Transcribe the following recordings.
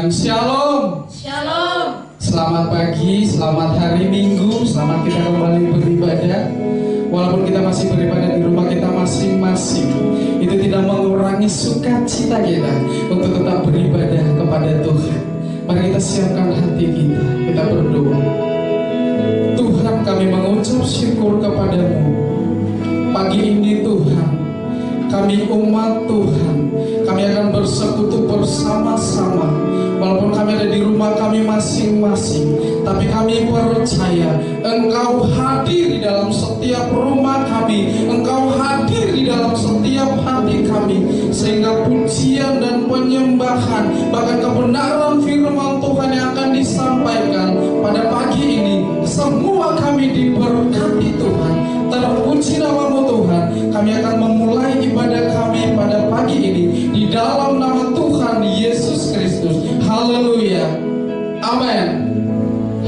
katakan Shalom. Shalom. Selamat pagi, selamat hari Minggu, selamat kita kembali beribadah. Walaupun kita masih beribadah di rumah kita masing-masing, itu tidak mengurangi sukacita kita untuk tetap beribadah kepada Tuhan. Mari kita siapkan hati kita berdoa. Tuhan, kami mengucap syukur kepadamu pagi ini Tuhan. Kami umat Tuhan, kami akan bersekutu bersama-sama. Walaupun kami ada di rumah kami masing-masing, tapi kami percaya Engkau hadir di dalam setiap rumah kami, Engkau hadir di dalam setiap hati kami, sehingga pujian dan penyembahan, bahkan kebenaran firman Tuhan yang akan disampaikan pada pagi ini, semua kami diberkati Tuhan. Terpuji namamu Tuhan. Kami akan memulai ibadah kami pada pagi ini di dalam nama Tuhan Yesus Kristus. Haleluya. Amin.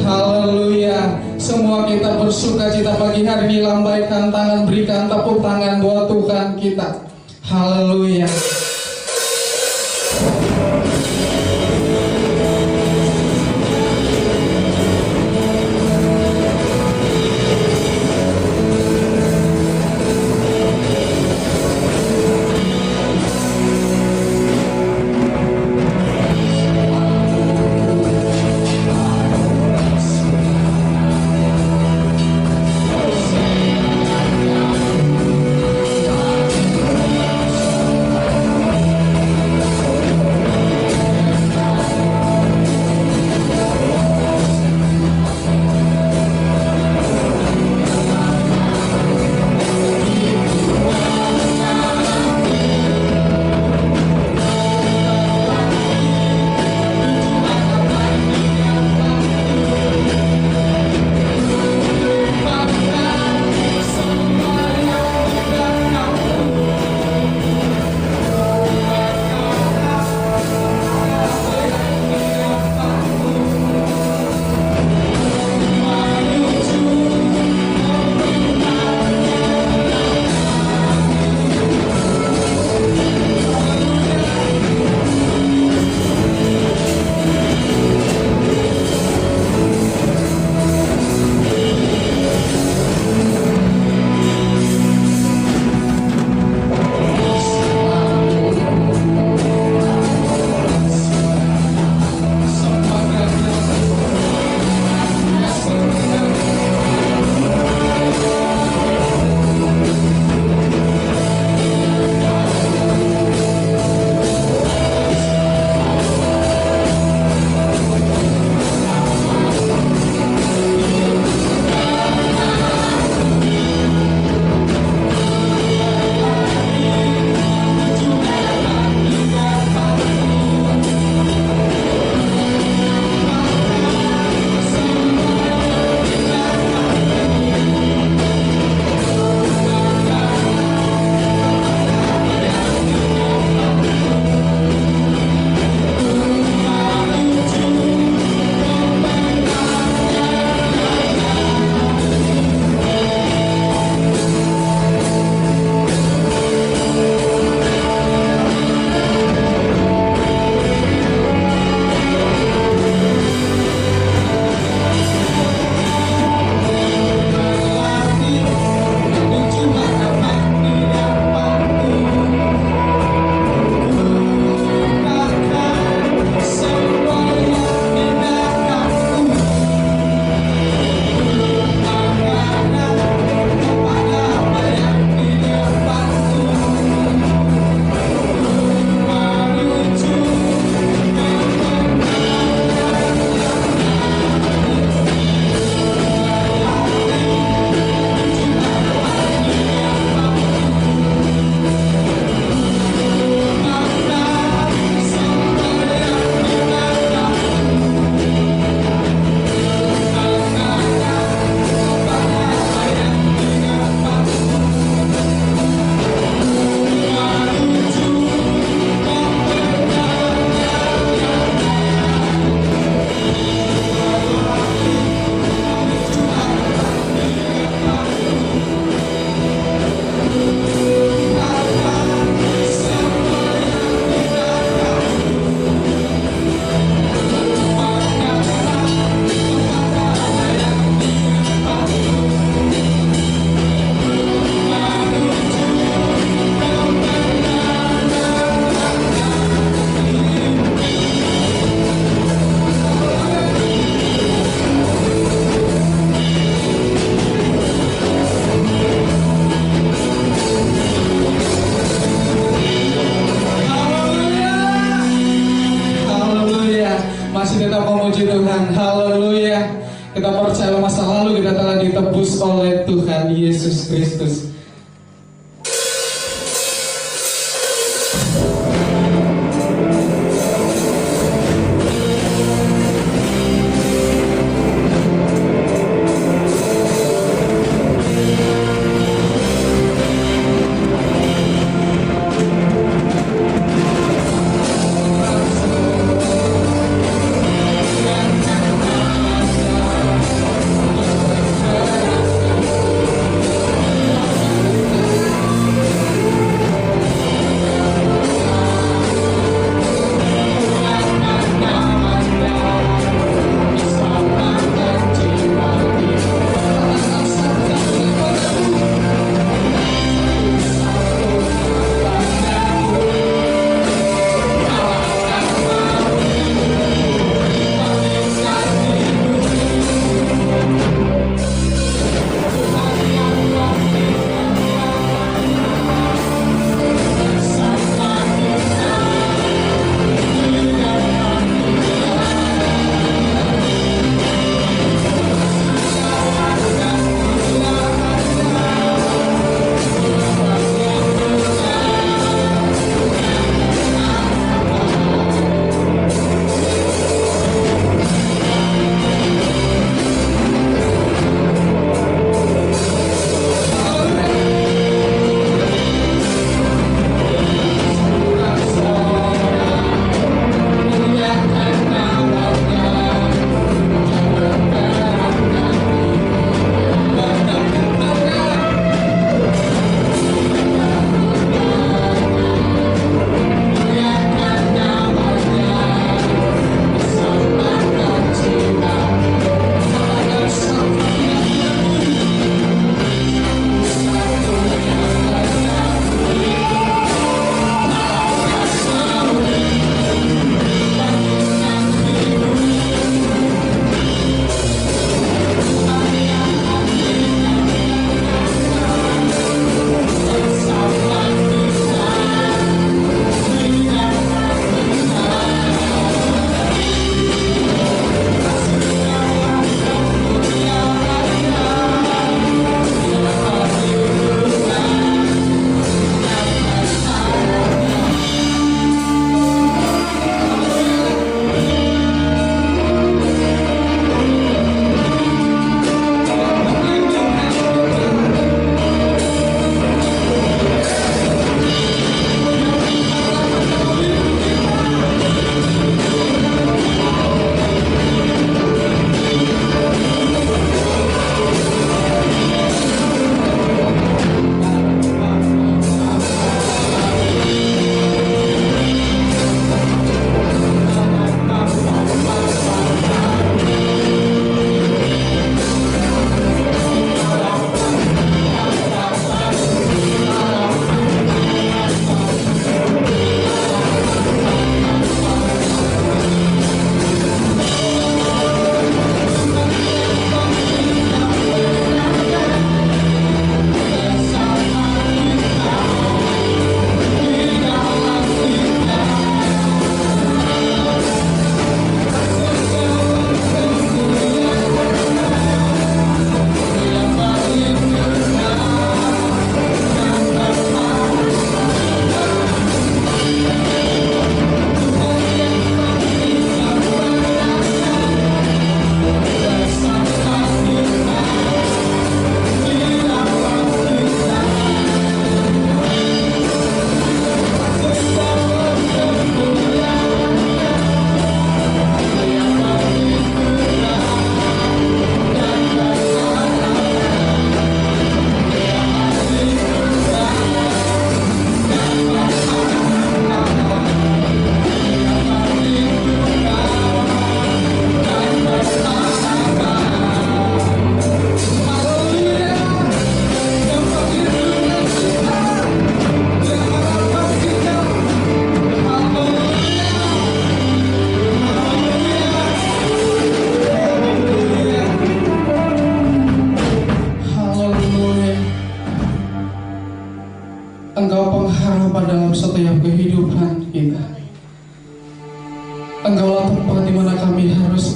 Haleluya. Semua kita bersukacita pagi hari ini. Lambaikan tangan, berikan tepuk tangan buat Tuhan kita. Haleluya. Kita memuji Tuhan, haleluya. Kita percaya masa lalu kita telah ditebus oleh Tuhan Yesus Kristus.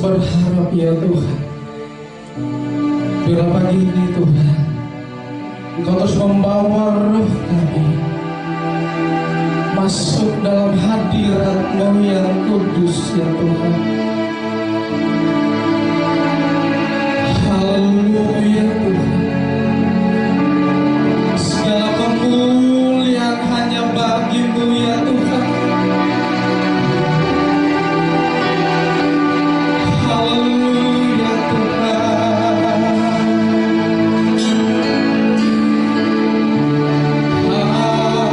berharap ya Tuhan, bila pagi ini Tuhan, Engkau terus membawa roh kami masuk dalam hadirat-Mu yang kudus ya Tuhan. Haleluya Tuhan. Segala kemuliaan hanya bagi-Mu ya Tuhan. Haleluya Tuhan. Haleluya.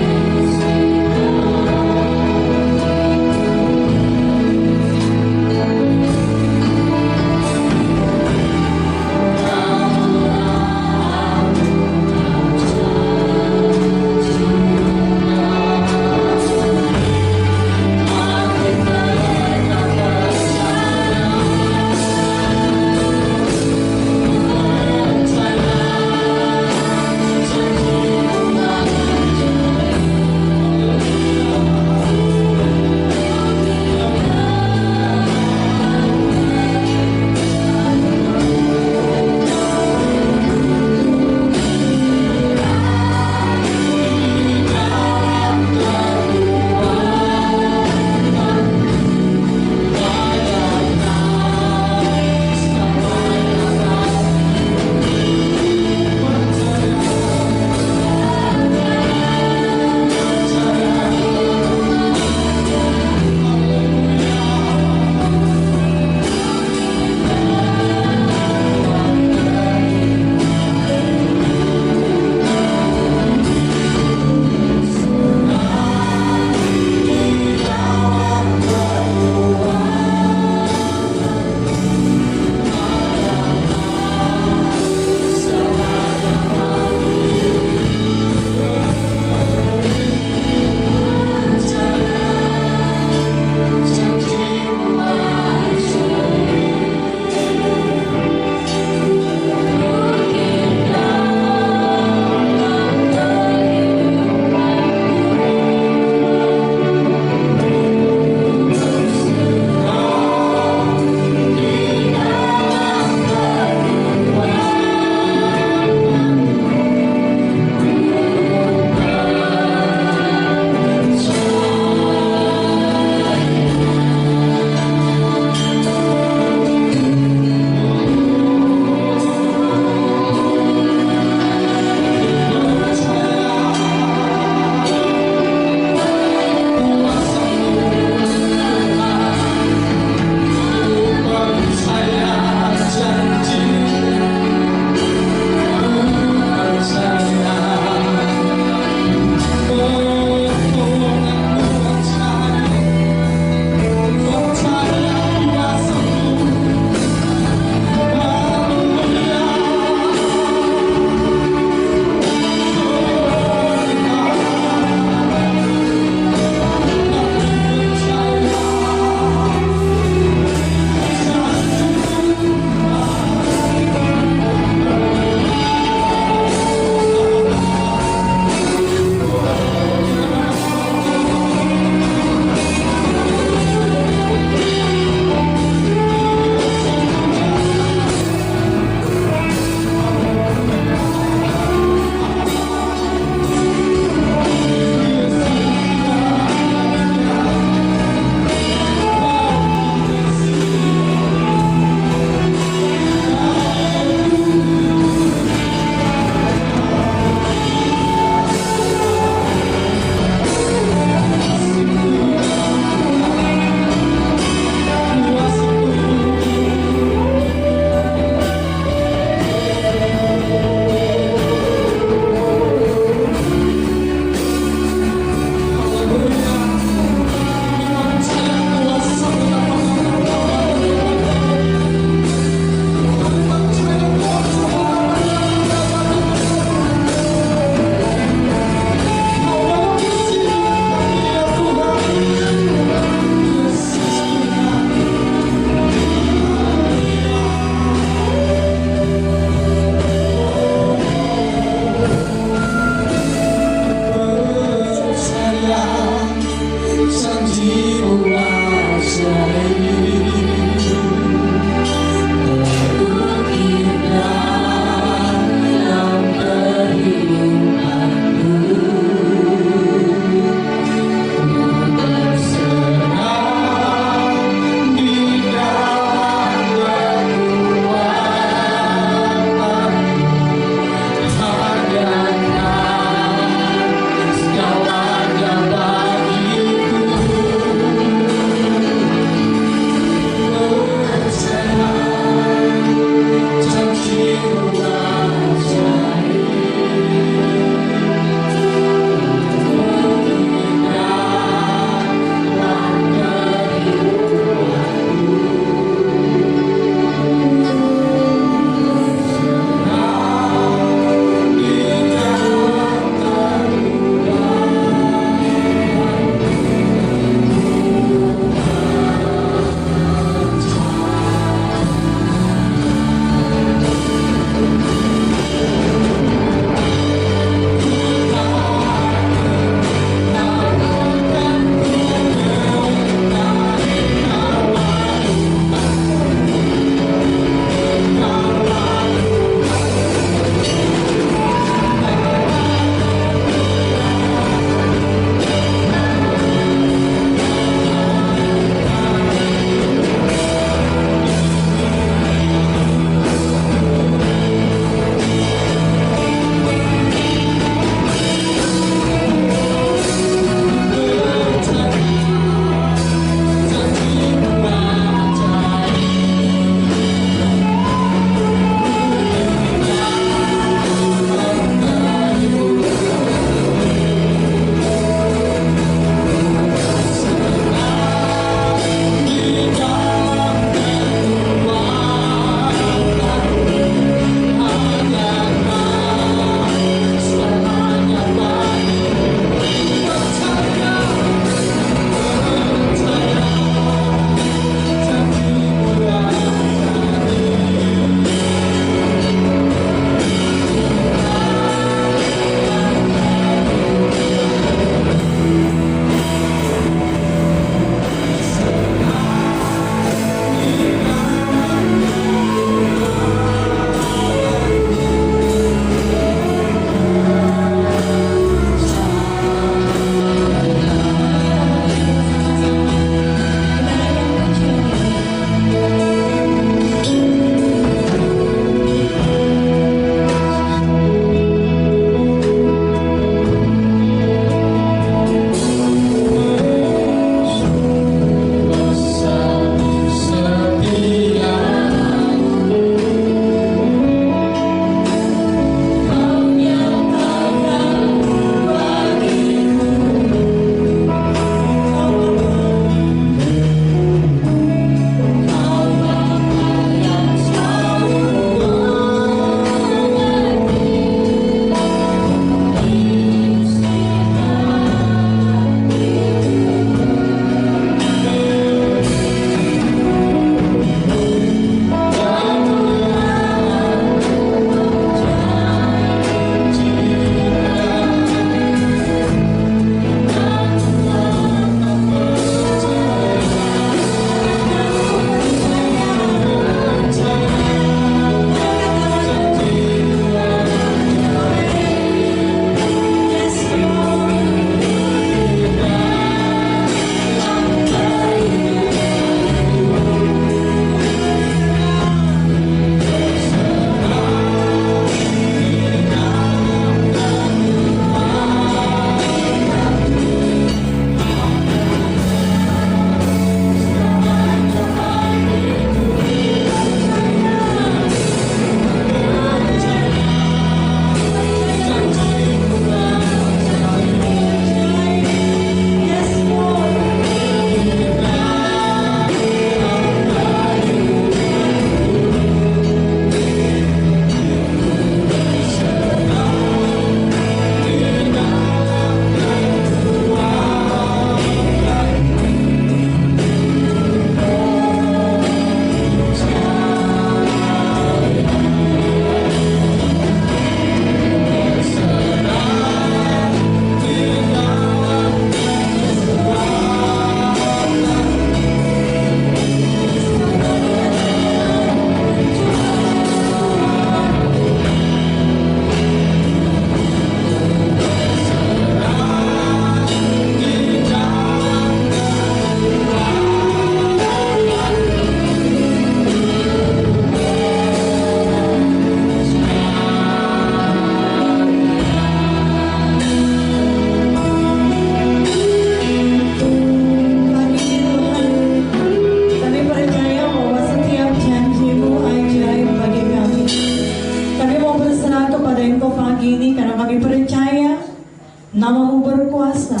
Nama-Mu berkuasa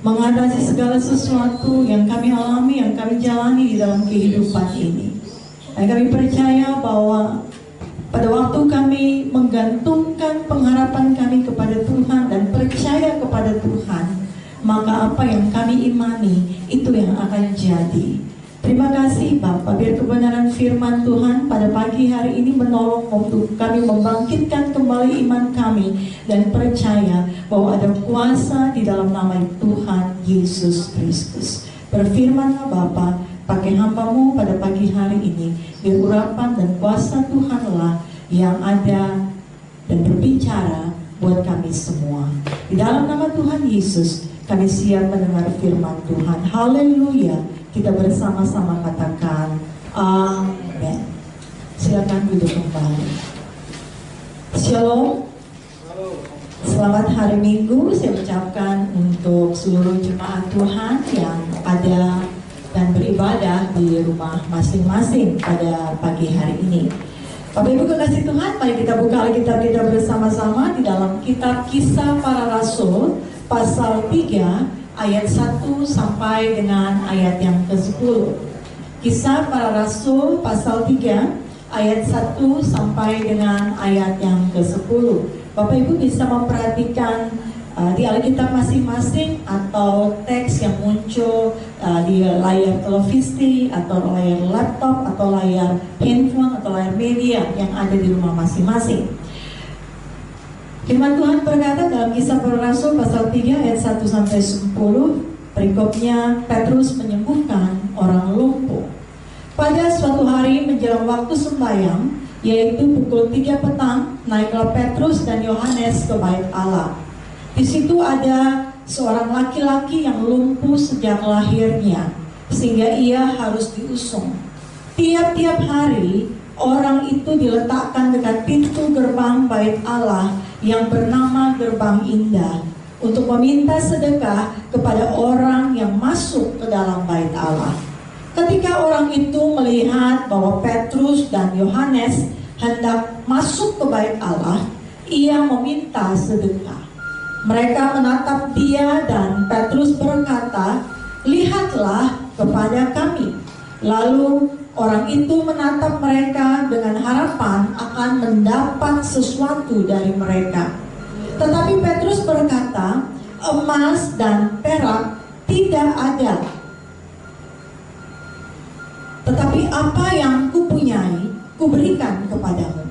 mengatasi segala sesuatu yang kami alami, yang kami jalani di dalam kehidupan ini. Dan kami percaya bahwa pada waktu kami menggantungkan pengharapan kami kepada Tuhan dan percaya kepada Tuhan, maka apa yang kami imani itu yang akan jadi. Terima kasih Bapak, biar kebenaran firman Tuhan pada pagi hari ini menolong untuk kami membangkitkan kembali iman kami dan percaya bahwa ada kuasa di dalam nama Tuhan Yesus Kristus. Berfirmanlah Bapak, pakai hamba-Mu pada pagi hari ini, biar urapan dan kuasa Tuhanlah yang ada dan berbicara buat kami semua. Di dalam nama Tuhan Yesus, kami siap mendengar firman Tuhan. Haleluya. Kita bersama-sama katakan amin. Silakan duduk kembali. Shalom. Selamat hari Minggu saya ucapkan untuk seluruh jemaat Tuhan yang ada dan beribadah di rumah masing-masing pada pagi hari ini. Bapak Ibu kekasih Tuhan, mari kita buka Alkitab kita bersama-sama di dalam kitab Kisah Para Rasul pasal 3 ayat 1 sampai dengan ayat yang ke-10. Kisah Para Rasul pasal 3 ayat 1 sampai dengan ayat yang ke-10. Bapak Ibu bisa memperhatikan di Alkitab masing-masing atau teks yang muncul di layar televisi atau layar laptop atau layar handphone atau layar media yang ada di rumah masing-masing. Firman Tuhan berkata dalam Kisah Para Rasul pasal 3 ayat 1 sampai 10, perikopnya Petrus menyembuhkan orang lumpuh. Pada suatu hari menjelang waktu sembahyang, yaitu pukul 3 petang, naiklah Petrus dan Yohanes ke bait Allah. Di situ ada seorang laki-laki yang lumpuh sejak lahirnya, sehingga ia harus diusung. Tiap-tiap hari orang itu diletakkan dekat pintu gerbang bait Allah yang bernama Gerbang Indah untuk meminta sedekah kepada orang yang masuk ke dalam bait Allah. Ketika orang itu melihat bahwa Petrus dan Yohanes hendak masuk ke bait Allah, ia meminta sedekah. Mereka menatap dia dan Petrus berkata, "Lihatlah kepada kami." Lalu orang itu menatap mereka dengan harapan akan mendapat sesuatu dari mereka. Tetapi Petrus berkata, "Emas dan perak tidak ada. Tetapi apa yang kupunyai, kuberikan kepadamu.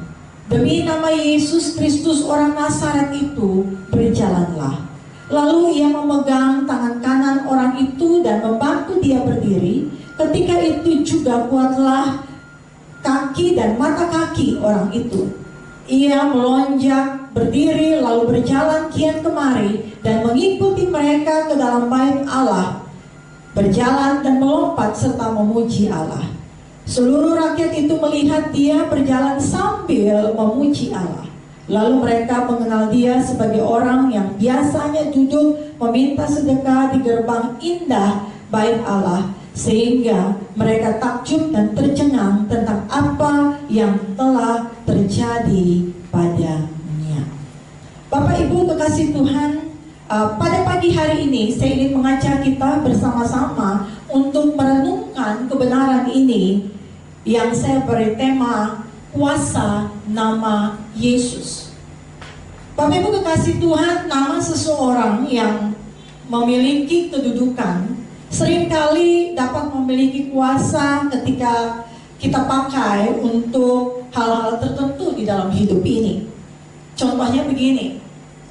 Demi nama Yesus Kristus orang Nazaret itu, berjalanlah." Lalu ia memegang tangan kanan orang itu dan membantu dia berdiri. Ketika itu juga kuatlah kaki dan mata kaki orang itu. Ia melonjak, berdiri, lalu berjalan kian kemari dan mengikuti mereka ke dalam bait Allah, berjalan dan melompat serta memuji Allah. Seluruh rakyat itu melihat dia berjalan sambil memuji Allah. Lalu mereka mengenal dia sebagai orang yang biasanya duduk meminta sedekah di gerbang indah bait Allah, sehingga mereka takjub dan tercengang tentang apa yang telah terjadi padanya. Bapak Ibu kekasih Tuhan, pada pagi hari ini saya ingin mengajak kita bersama-sama untuk merenungkan kebenaran ini yang saya beri tema kuasa nama Yesus. Bapak Ibu kekasih Tuhan, nama seseorang yang memiliki kedudukan seringkali dapat memiliki kuasa ketika kita pakai untuk hal-hal tertentu di dalam hidup ini. Contohnya begini,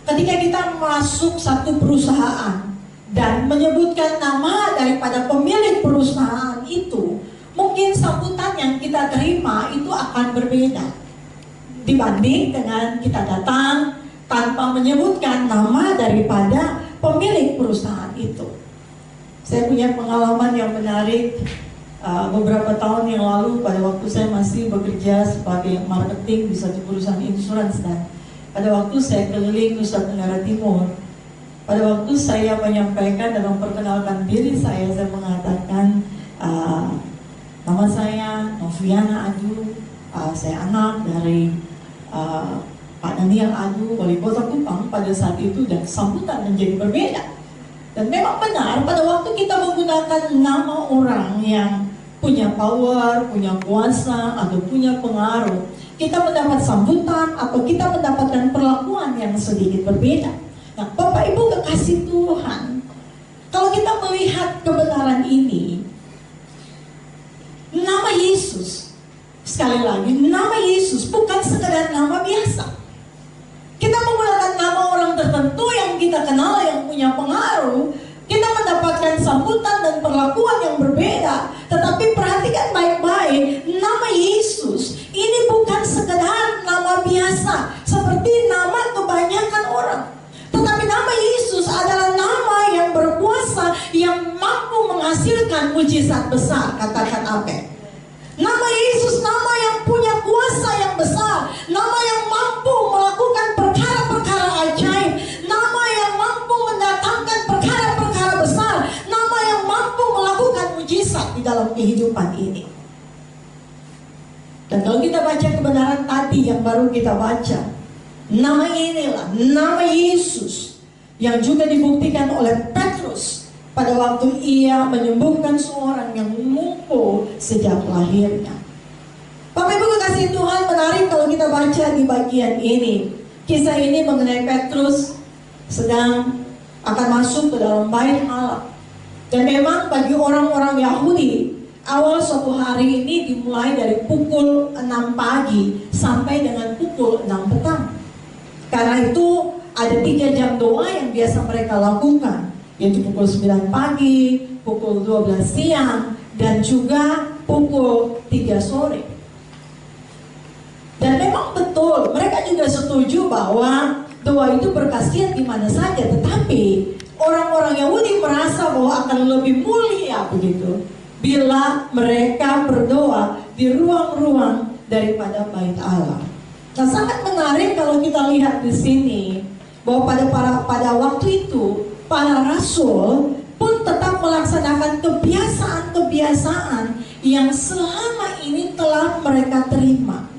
ketika kita masuk satu perusahaan dan menyebutkan nama daripada pemilik perusahaan itu, mungkin sambutan yang kita terima itu akan berbeda dibanding dengan kita datang tanpa menyebutkan nama daripada pemilik perusahaan itu. Saya punya pengalaman yang menarik beberapa tahun yang lalu pada waktu saya masih bekerja sebagai marketing di satu perusahaan insurans, dan pada waktu saya keliling Nusa Tenggara Timur. Pada waktu saya menyampaikan dan memperkenalkan diri saya mengatakan nama saya Noviana Adu, saya anak dari Pak Daniel Anu, Wali Kota Kupang pada saat itu, dan sambutan menjadi berbeda. Dan memang benar pada waktu kita menggunakan nama orang yang punya power, punya kuasa, atau punya pengaruh, kita mendapat sambutan atau kita mendapatkan perlakuan yang sedikit berbeda. Nah, Bapak Ibu kekasih Tuhan, kalau kita melihat kebenaran ini, nama Yesus, sekali lagi, nama Yesus bukan sekedar nama biasa. Kita menggunakan nama orang tertentu yang kita kenal, yang punya pengaruh, kita mendapatkan sambutan dan perlakuan yang berbeda. Tetapi perhatikan baik-baik, nama Yesus ini bukan sekedar nama biasa seperti nama kebanyakan orang. Tetapi nama Yesus adalah nama yang berkuasa, yang mampu menghasilkan mujizat besar. Katakan amin. Nama Yesus nama yang punya kuasa yang besar, nama yang mampu melakukan perkara-perkara ajaib, nama yang mampu mendatangkan perkara-perkara besar, nama yang mampu melakukan mujizat di dalam kehidupan ini. Dan kalau kita baca kebenaran tadi yang baru kita baca, nama inilah, nama Yesus, yang juga dibuktikan oleh Petrus pada waktu ia menyembuhkan seorang yang lumpuh sejak lahirnya. Bapak Ibu kekasih Tuhan, menarik kalau kita baca di bagian ini. Kisah ini mengenai Petrus sedang akan masuk ke dalam bait Allah. Dan memang bagi orang-orang Yahudi, awal suatu hari ini dimulai dari pukul 6 pagi sampai dengan pukul 6 petang. Karena itu ada 3 jam doa yang biasa mereka lakukan, yaitu pukul 9 pagi, pukul 12 siang, dan juga pukul 3 sore. Dan memang betul, mereka juga setuju bahwa doa itu berkhasiat di mana saja. Tetapi orang-orang Yahudi merasa bahwa akan lebih mulia begitu bila mereka berdoa di ruang-ruang daripada bait Allah. Nah, sangat menarik kalau kita lihat di sini bahwa pada waktu itu para rasul pun tetap melaksanakan kebiasaan-kebiasaan yang selama ini telah mereka terima.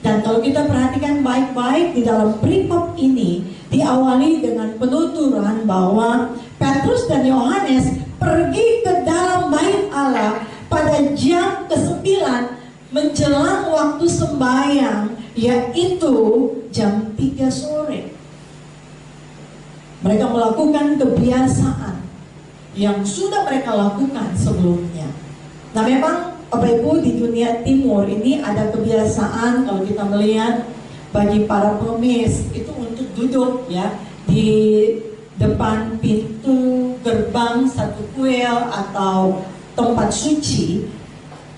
Dan kalau kita perhatikan baik-baik di dalam perikop ini diawali dengan penuturan bahwa Petrus dan Yohanes pergi ke dalam bait Allah pada jam ke-9 menjelang waktu sembahyang, yaitu jam 3 sore. Mereka melakukan kebiasaan yang sudah mereka lakukan sebelumnya. Nah, memang Bapak Ibu, di dunia timur ini ada kebiasaan kalau kita melihat bagi para pengemis itu untuk duduk ya di depan pintu gerbang satu kuil atau tempat suci,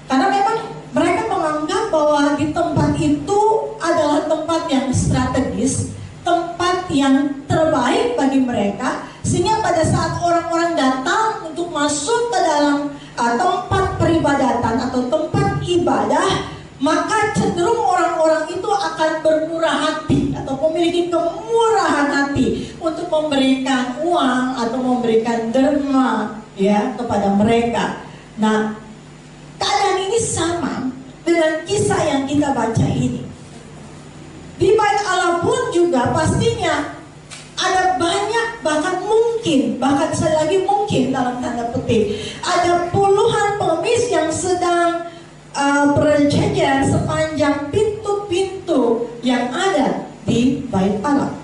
karena memang mereka menganggap bahwa di tempat itu adalah tempat yang strategis, tempat yang terbaik bagi mereka, sehingga pada saat orang-orang datang untuk masuk ke dalam tempat peribadatan atau tempat ibadah, maka cenderung orang-orang itu akan bermurah hati atau memiliki kemurahan hati untuk memberikan uang atau memberikan derma ya kepada mereka. Nah, keadaan ini sama dengan kisah yang kita baca ini. Di bait Allah pun juga pastinya ada banyak, bahkan sekali lagi mungkin dalam tanda petik, ada puluhan pengemis yang sedang berjejer sepanjang pintu-pintu yang ada di bait Allah.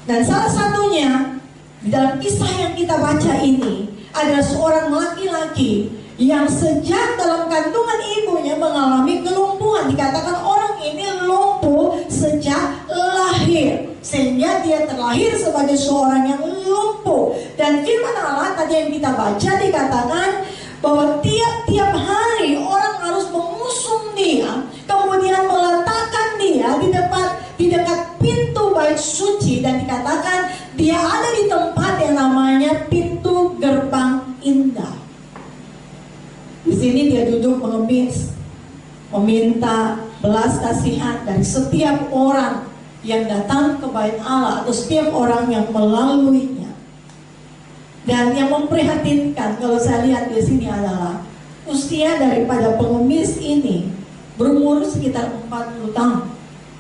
Dan salah satunya di dalam kisah yang kita baca ini ada seorang laki-laki yang sejak dalam kandungan ibunya mengalami kelumpuhan. Dikatakan orang ini lumpuh sejak lahir, sehingga dia terlahir sebagai seorang yang lumpuh. Dan firman Allah tadi yang kita baca dikatakan bahwa tiap-tiap hari orang harus mengusung dia, kemudian meletakkan dia di dekat pintu bait suci, dan dikatakan dia ada di tempat yang namanya pintu gerbang indah. Di sini dia duduk mengemis, meminta belas kasihan dari setiap orang yang datang ke bait Allah atau setiap orang yang melaluinya. Dan yang memprihatinkan kalau saya lihat di sini adalah usia daripada pengemis ini berumur sekitar 40 tahun.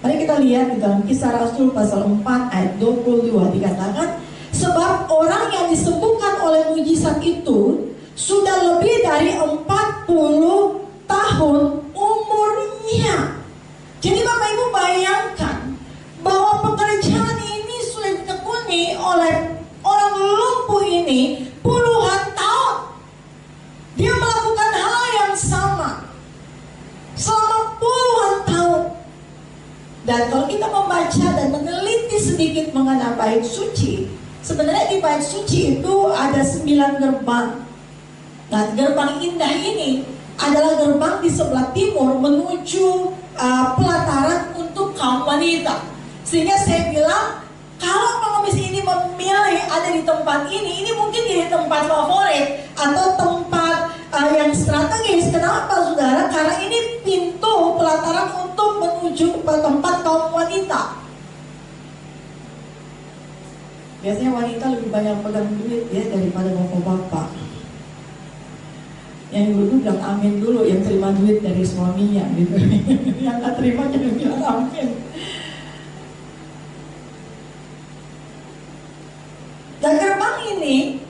Mari kita lihat di dalam Kisah Rasul pasal 4 ayat 22 dikatakan, sebab orang yang disembuhkan oleh mujizat itu sudah lebih dari 40 tahun umurnya. Jadi Bapak Ibu bayangkan bahwa pekerjaan ini sudah ditekuni oleh orang lumpuh ini puluhan tahun. Dia melakukan hal yang sama selama puluhan tahun. Dan kalau kita membaca dan meneliti sedikit mengenai bait suci, sebenarnya di bait suci itu ada 9 gerbang. Nah, gerbang indah ini adalah gerbang di sebelah timur menuju pelataran untuk kaum wanita. Sehingga saya bilang, kalau pengemis ini memilih ada di tempat ini mungkin jadi tempat favorit atau tempat yang strategis. Kenapa saudara? Karena ini pintu pelataran untuk menuju ke tempat kaum wanita. Biasanya wanita lebih banyak pegang duit ya daripada bapak-bapak. Yang ibu bilang amin dulu, yang terima duit dari suaminya gitu. Yang gak terima jangan bilang amin. Dan gerbang ini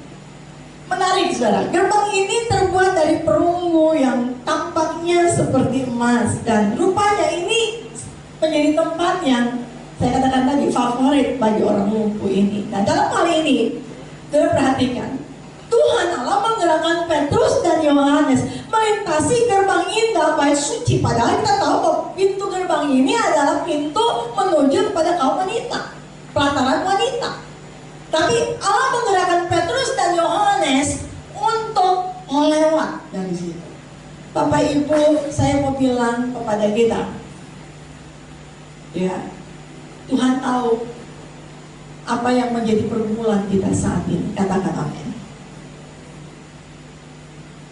menarik saudara. Gerbang ini terbuat dari perunggu yang tampaknya seperti emas. Dan rupanya ini menjadi tempat yang saya katakan tadi favorit bagi orang lumpuh ini. Nah dalam hal ini, saudara perhatikan, Tuhan Allah menggerakkan Petrus dan Yohanes melintasi gerbang indah bait suci. Padahal kita tahu bahwa pintu gerbang ini adalah pintu menuju kepada kaum wanita, pelataran wanita. Tapi Allah menggerakkan Petrus dan Yohanes untuk melewat dari situ. Bapak Ibu, saya mau bilang kepada kita, ya, Tuhan tahu apa yang menjadi pergumulan kita saat ini. Katakan amin.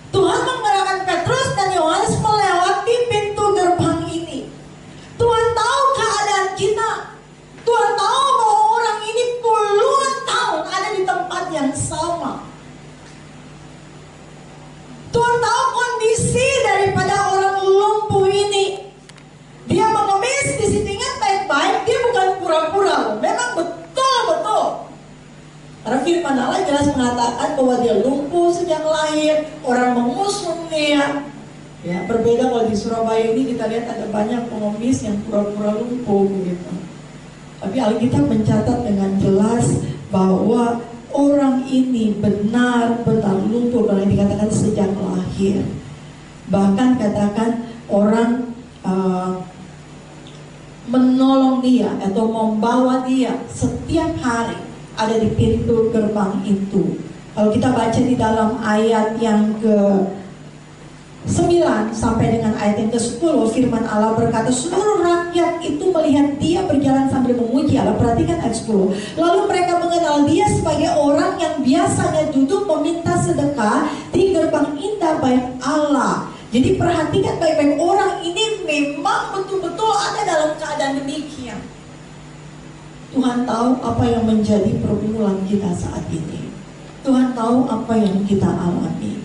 Tuhan menggerakkan Petrus dan Yohanes melewati pintu gerbang ini. Tuhan tahu keadaan kita. Tuhan tahu bahwa orang ini puluhan tahun ada di tempat yang sama. Tuhan tahu kondisi daripada orang lumpuh ini. Dia mengemis, di situ ingat baik-baik, dia bukan pura-pura. Memang betul-betul. Karena firman Allah jelas mengatakan bahwa dia lumpuh sejak lahir, orang mengusung dia. Ya, berbeda kalau di Surabaya ini kita lihat ada banyak pengemis yang pura-pura lumpuh begitu. Tapi Alkitab mencatat dengan jelas bahwa orang ini benar-benar lumpuh, kalau dikatakan sejak lahir. Bahkan katakan orang menolong dia atau membawa dia setiap hari ada di pintu gerbang itu. Kalau kita baca di dalam ayat yang ke-9 sampai dengan ayat yang ke-10, firman Allah berkata, seluruh rakyat itu melihat dia berjalan sambil memuji Allah. Perhatikan ayat 10. Lalu mereka mengenal dia sebagai orang yang biasanya duduk meminta sedekah di gerbang indah bait Allah. Jadi perhatikan baik-baik, orang ini memang betul-betul ada dalam keadaan demikian. Tuhan tahu apa yang menjadi pergumulan kita saat ini. Tuhan tahu apa yang kita alami.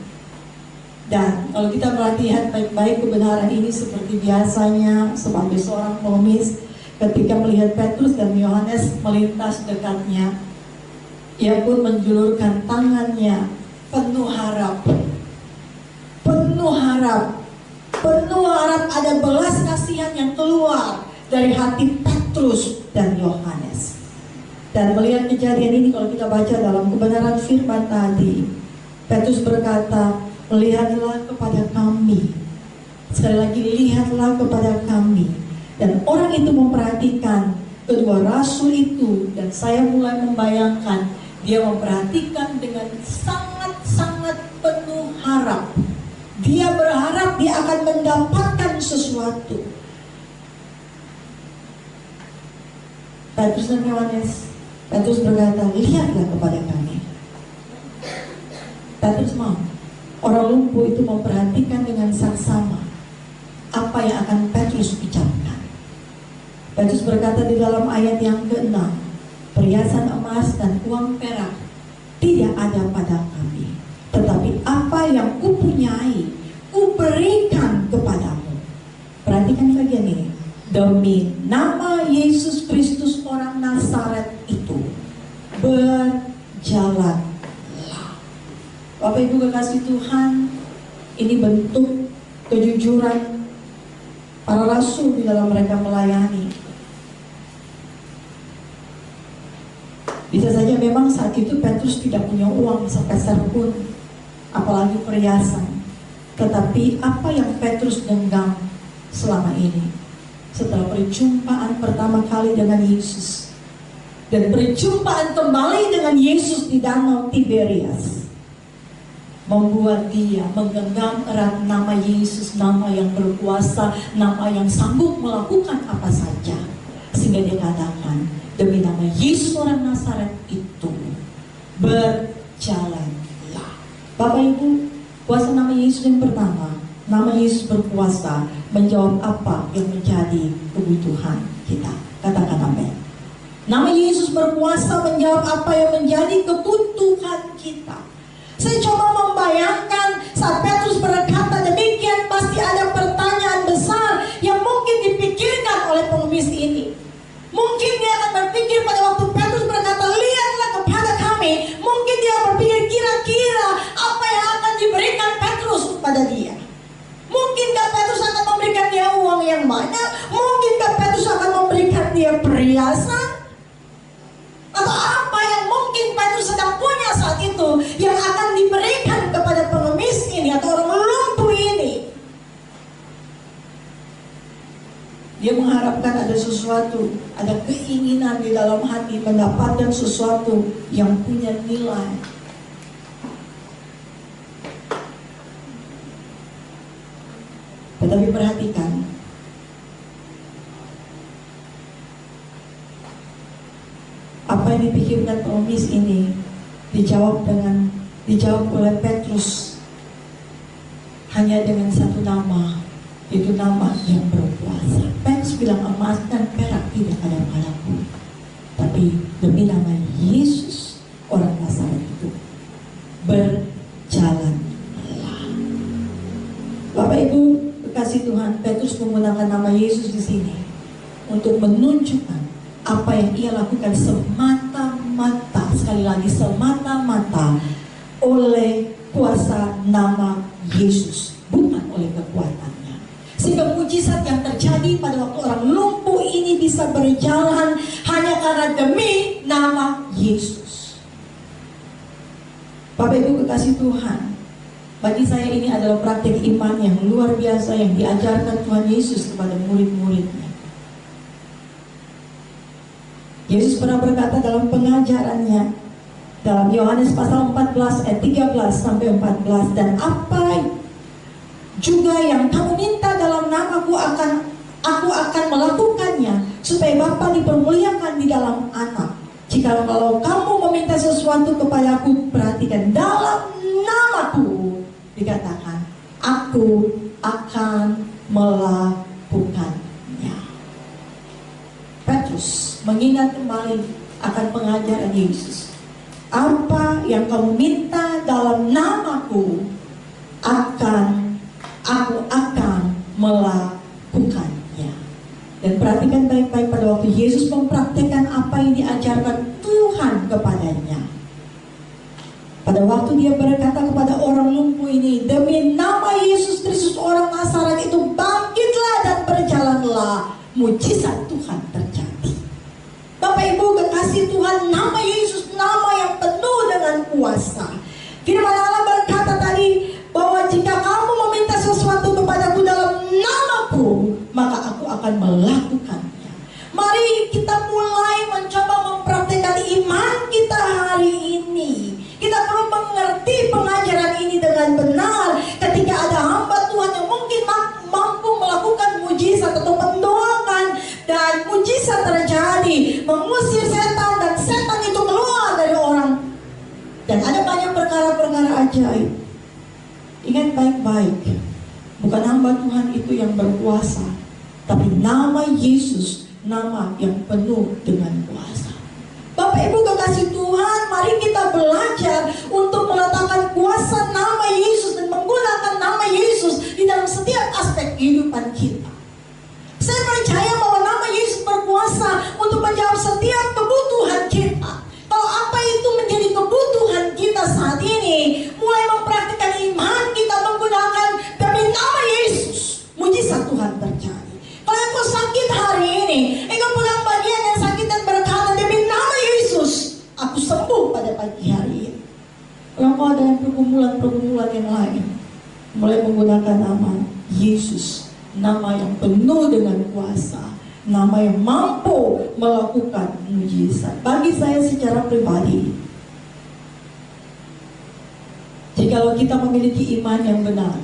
Dan kalau kita perhatikan baik-baik, kebenaran ini seperti biasanya sebagai seorang pengemis, ketika melihat Petrus dan Yohanes melintas dekatnya, ia pun menjulurkan tangannya penuh harap. Penuh harap ada belas kasihan yang keluar dari hati Petrus dan Yohanes. Dan melihat kejadian ini, kalau kita baca dalam kebenaran firman tadi, Petrus berkata, lihatlah kepada kami. Sekali lagi, lihatlah kepada kami. Dan orang itu memperhatikan kedua rasul itu, dan saya mulai membayangkan dia memperhatikan dengan sangat-sangat penuh harap. Dia berharap dia akan mendapatkan sesuatu. Petrus dan Yohanes, Petrus berkata, lihatlah kepada kami. Petrus mau. Orang lumpuh itu memperhatikan dengan saksama apa yang akan Petrus ucapkan. Petrus berkata di dalam ayat yang ke-6, perhiasan emas dan uang perak tidak ada pada kami, tetapi apa yang kupunyai kuberikan kepadamu. Perhatikan bagian ini. demi nama Yesus Kristus orang Nazaret itu, berjalanlah. Bapak Ibu kekasih Tuhan, ini bentuk kejujuran para rasul di dalam mereka melayani. Bisa saja memang saat itu Petrus tidak punya uang sepeser pun, apalagi perhiasan. Tetapi apa yang Petrus genggam selama ini, setelah perjumpaan pertama kali dengan Yesus dan perjumpaan kembali dengan Yesus di Danau Tiberias, membuat dia menggenggam erat nama Yesus, nama yang berkuasa, nama yang sanggup melakukan apa saja. Sehingga dia katakan, demi nama Yesus orang Nazaret itu, berjalanlah. Bapak Ibu, kuasa nama Yesus yang pertama, nama Yesus berkuasa menjawab apa yang menjadi kebutuhan kita. Katakan amin. Nama Yesus berkuasa menjawab apa yang menjadi kebutuhan kita. Saya coba membayangkan saat Petrus berkata demikian, pasti ada pertanyaan besar yang mungkin dipikirkan oleh pengemis ini. Mungkin dia akan berpikir pada waktu Petrus berkata, lihatlah kepada kami. Mungkin dia berpikir kira-kira apa yang akan diberikan Petrus kepada dia. Mungkinkah Petrus akan memberikan dia uang yang banyak? Mungkinkah Petrus akan memberikan dia perhiasan? Atau apa yang mungkin Petrus sedang punya saat itu yang akan diberikan kepada pengemis ini atau orang lumpuh ini? Dia mengharapkan ada sesuatu, ada keinginan di dalam hati mendapatkan sesuatu yang punya nilai. Tetapi perhatikan, apa yang dipikirkan pengemis ini dijawab oleh Petrus hanya dengan satu nama, yaitu nama yang berkuasa. Petrus bilang, emas dan perak tidak ada padaku, tapi demi nama Yesus orang Nazaret itu, berjalanlah. Bapak Ibu kekasih Tuhan, Petrus menggunakan nama Yesus di sini untuk menunjukkan apa yang ia lakukan semata-mata, sekali lagi semata-mata oleh kuasa nama Yesus, bukan oleh kekuatannya. Sehingga mujizat yang terjadi pada waktu orang lumpuh ini bisa berjalan hanya karena demi nama Yesus. Bapak Ibu kekasih Tuhan, bagi saya ini adalah praktik iman yang luar biasa yang diajarkan Tuhan Yesus kepada murid-muridnya. Yesus pernah berkata dalam pengajarannya dalam Yohanes pasal 14 ayat 13 sampai 14, dan apa juga yang kamu minta dalam namaku aku akan melakukannya, supaya Bapa dipermuliakan di dalam Anak. Jika kalau kamu meminta sesuatu kepadaku, perhatikan, dalam namaku, dikatakan, aku akan melakukannya. Petrus mengingat kembali akan pengajaran Yesus. Apa yang kamu minta dalam namaku, aku akan melakukannya. Dan perhatikan baik-baik pada waktu Yesus mempraktikkan apa yang diajarkan Tuhan kepadanya. Pada waktu dia berkata kepada orang lumpuh ini, demi nama Yesus Kristus orang Nazaret itu, bangkitlah dan berjalanlah. Mujizat Tuhan terjadi. Bapak Ibu kekasih Tuhan, nama Yesus nama yang penuh dengan kuasa. Firman Allah berkata tadi bahwa jika kamu meminta sesuatu kepadaku dalam namaku, maka aku akan melakukannya. Mari kita mulai mencoba mempraktikkan iman kita hari ini. Kita perlu mengerti pengajaran ini dengan benar. Ketika ada hamba Tuhan yang mungkin mampu melakukan mujizat atau mendoakan dan mujizat terjadi, mengusir setan dan setan itu keluar dari orang, dan ada banyak perkara-perkara ajaib. Ingat baik-baik, bukan hamba Tuhan itu yang berkuasa, tapi nama Yesus, nama yang penuh dengan kuasa. Bapak Ibu kekasih Tuhan, mari kita belajar untuk meletakkan kuasa nama Yesus dan menggunakan nama Yesus di dalam setiap aspek kehidupan kita. Saya percaya bahwa terjadi. Kalau engkau sakit hari ini, engkau pegang bagian yang sakit dan berkata, demi nama Yesus, aku sembuh pada pagi hari ini. Kalau engkau ada yang pergumulan-pergumulan yang lain, mulai menggunakan nama Yesus, nama yang penuh dengan kuasa, nama yang mampu melakukan mujizat. Bagi saya secara pribadi, jikalau kita memiliki iman yang benar,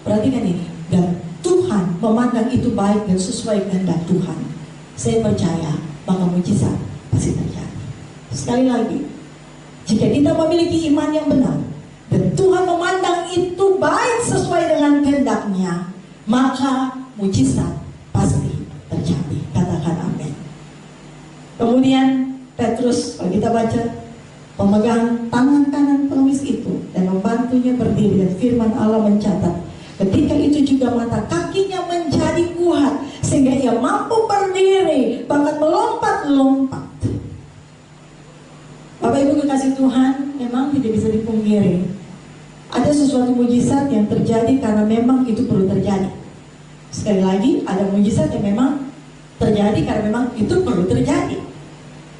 perhatikan ini, dan Tuhan memandang itu baik dan sesuai kehendak Tuhan, saya percaya maka mujizat pasti terjadi. Sekali lagi, jika kita memiliki iman yang benar dan Tuhan memandang itu baik sesuai dengan kehendaknya, maka mujizat pasti terjadi. Katakan amin. Kemudian Petrus, kalau kita baca, pemegang tangan kanan pengemis itu dan membantunya berdiri, dan firman Allah mencatat, ketika itu juga mata kakinya menjadi kuat sehingga ia mampu berdiri, bahkan melompat-lompat. Bapak Ibu kekasih Tuhan, memang tidak bisa dipungkiri, ada sesuatu mujizat yang terjadi karena memang itu perlu terjadi. Sekali lagi, ada mujizat yang memang terjadi karena memang itu perlu terjadi.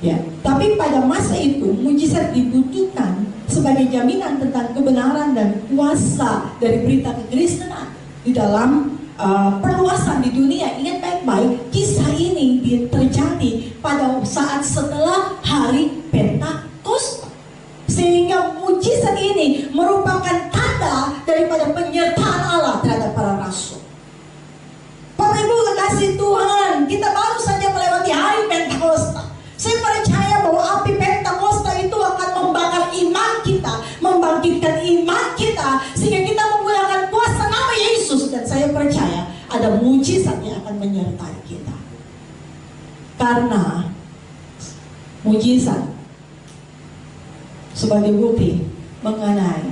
Ya, tapi pada masa itu mujizat dibutuhkan sebagai jaminan tentang kebenaran dan kuasa dari berita kekristenan di dalam perluasan di dunia. Ingat baik-baik, kisah ini terjadi pada saat setelah hari Pentakosta, sehingga mujizat ini merupakan tanda daripada penyertaan Allah terhadap para rasul. Bapak Ibu kekasih Tuhan, kita baru saja melewati hari Pentakosta. Saya percaya bahwa api Pentakosta itu akan membakar iman kita, membangkitkan iman kita, sehingga kita menggunakan kuasa nama Yesus. Dan saya percaya ada mujizat yang akan menyertai kita. Karena mujizat sebagai bukti mengenai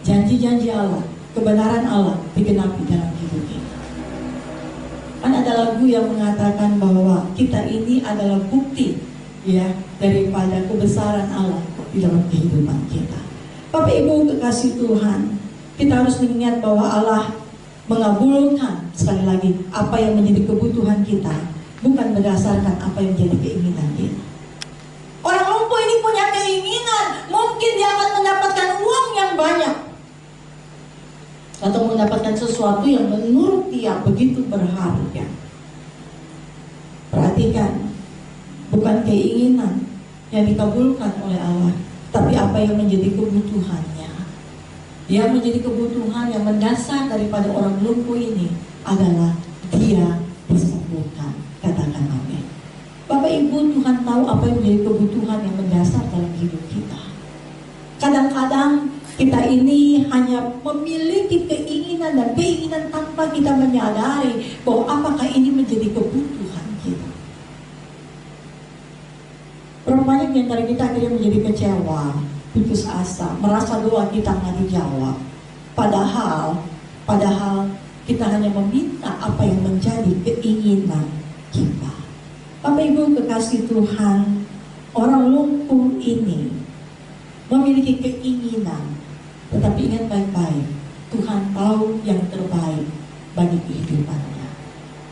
janji-janji Allah, kebenaran Allah digenapi dalam hidup kita. Kan ada lagu yang mengatakan bahwa kita ini adalah bukti, ya, daripada kebesaran Allah di dalam kehidupan kita. Bapak Ibu kekasih Tuhan, kita harus mengingat bahwa Allah mengabulkan sekali lagi apa yang menjadi kebutuhan kita, bukan berdasarkan apa yang menjadi keinginan kita. Orang lumpuh ini punya keinginan, mungkin dia akan mendapatkan uang yang banyak, atau mendapatkan sesuatu yang menurut dia begitu berharga. Perhatikan, bukan keinginan yang dikabulkan oleh Allah, tapi apa yang menjadi kebutuhannya. Yang menjadi kebutuhan yang mendasar daripada orang lumpuh ini adalah dia disembuhkan. Katakan amin. Bapak Ibu, Tuhan tahu apa yang menjadi kebutuhan yang mendasar dalam hidup kita. Kadang-kadang kita ini hanya memiliki keinginan dan keinginan tanpa kita menyadari bahwa apakah ini menjadi kebutuhan kita. Berapa banyak di antara kita akhirnya menjadi kecewa, putus asa, merasa doa kita nggak dijawab. Padahal kita hanya meminta apa yang menjadi keinginan kita. Bapak Ibu kekasih Tuhan, orang lumpuh ini memiliki keinginan, tetapi ingat baik-baik, Tuhan tahu yang terbaik bagi kehidupannya.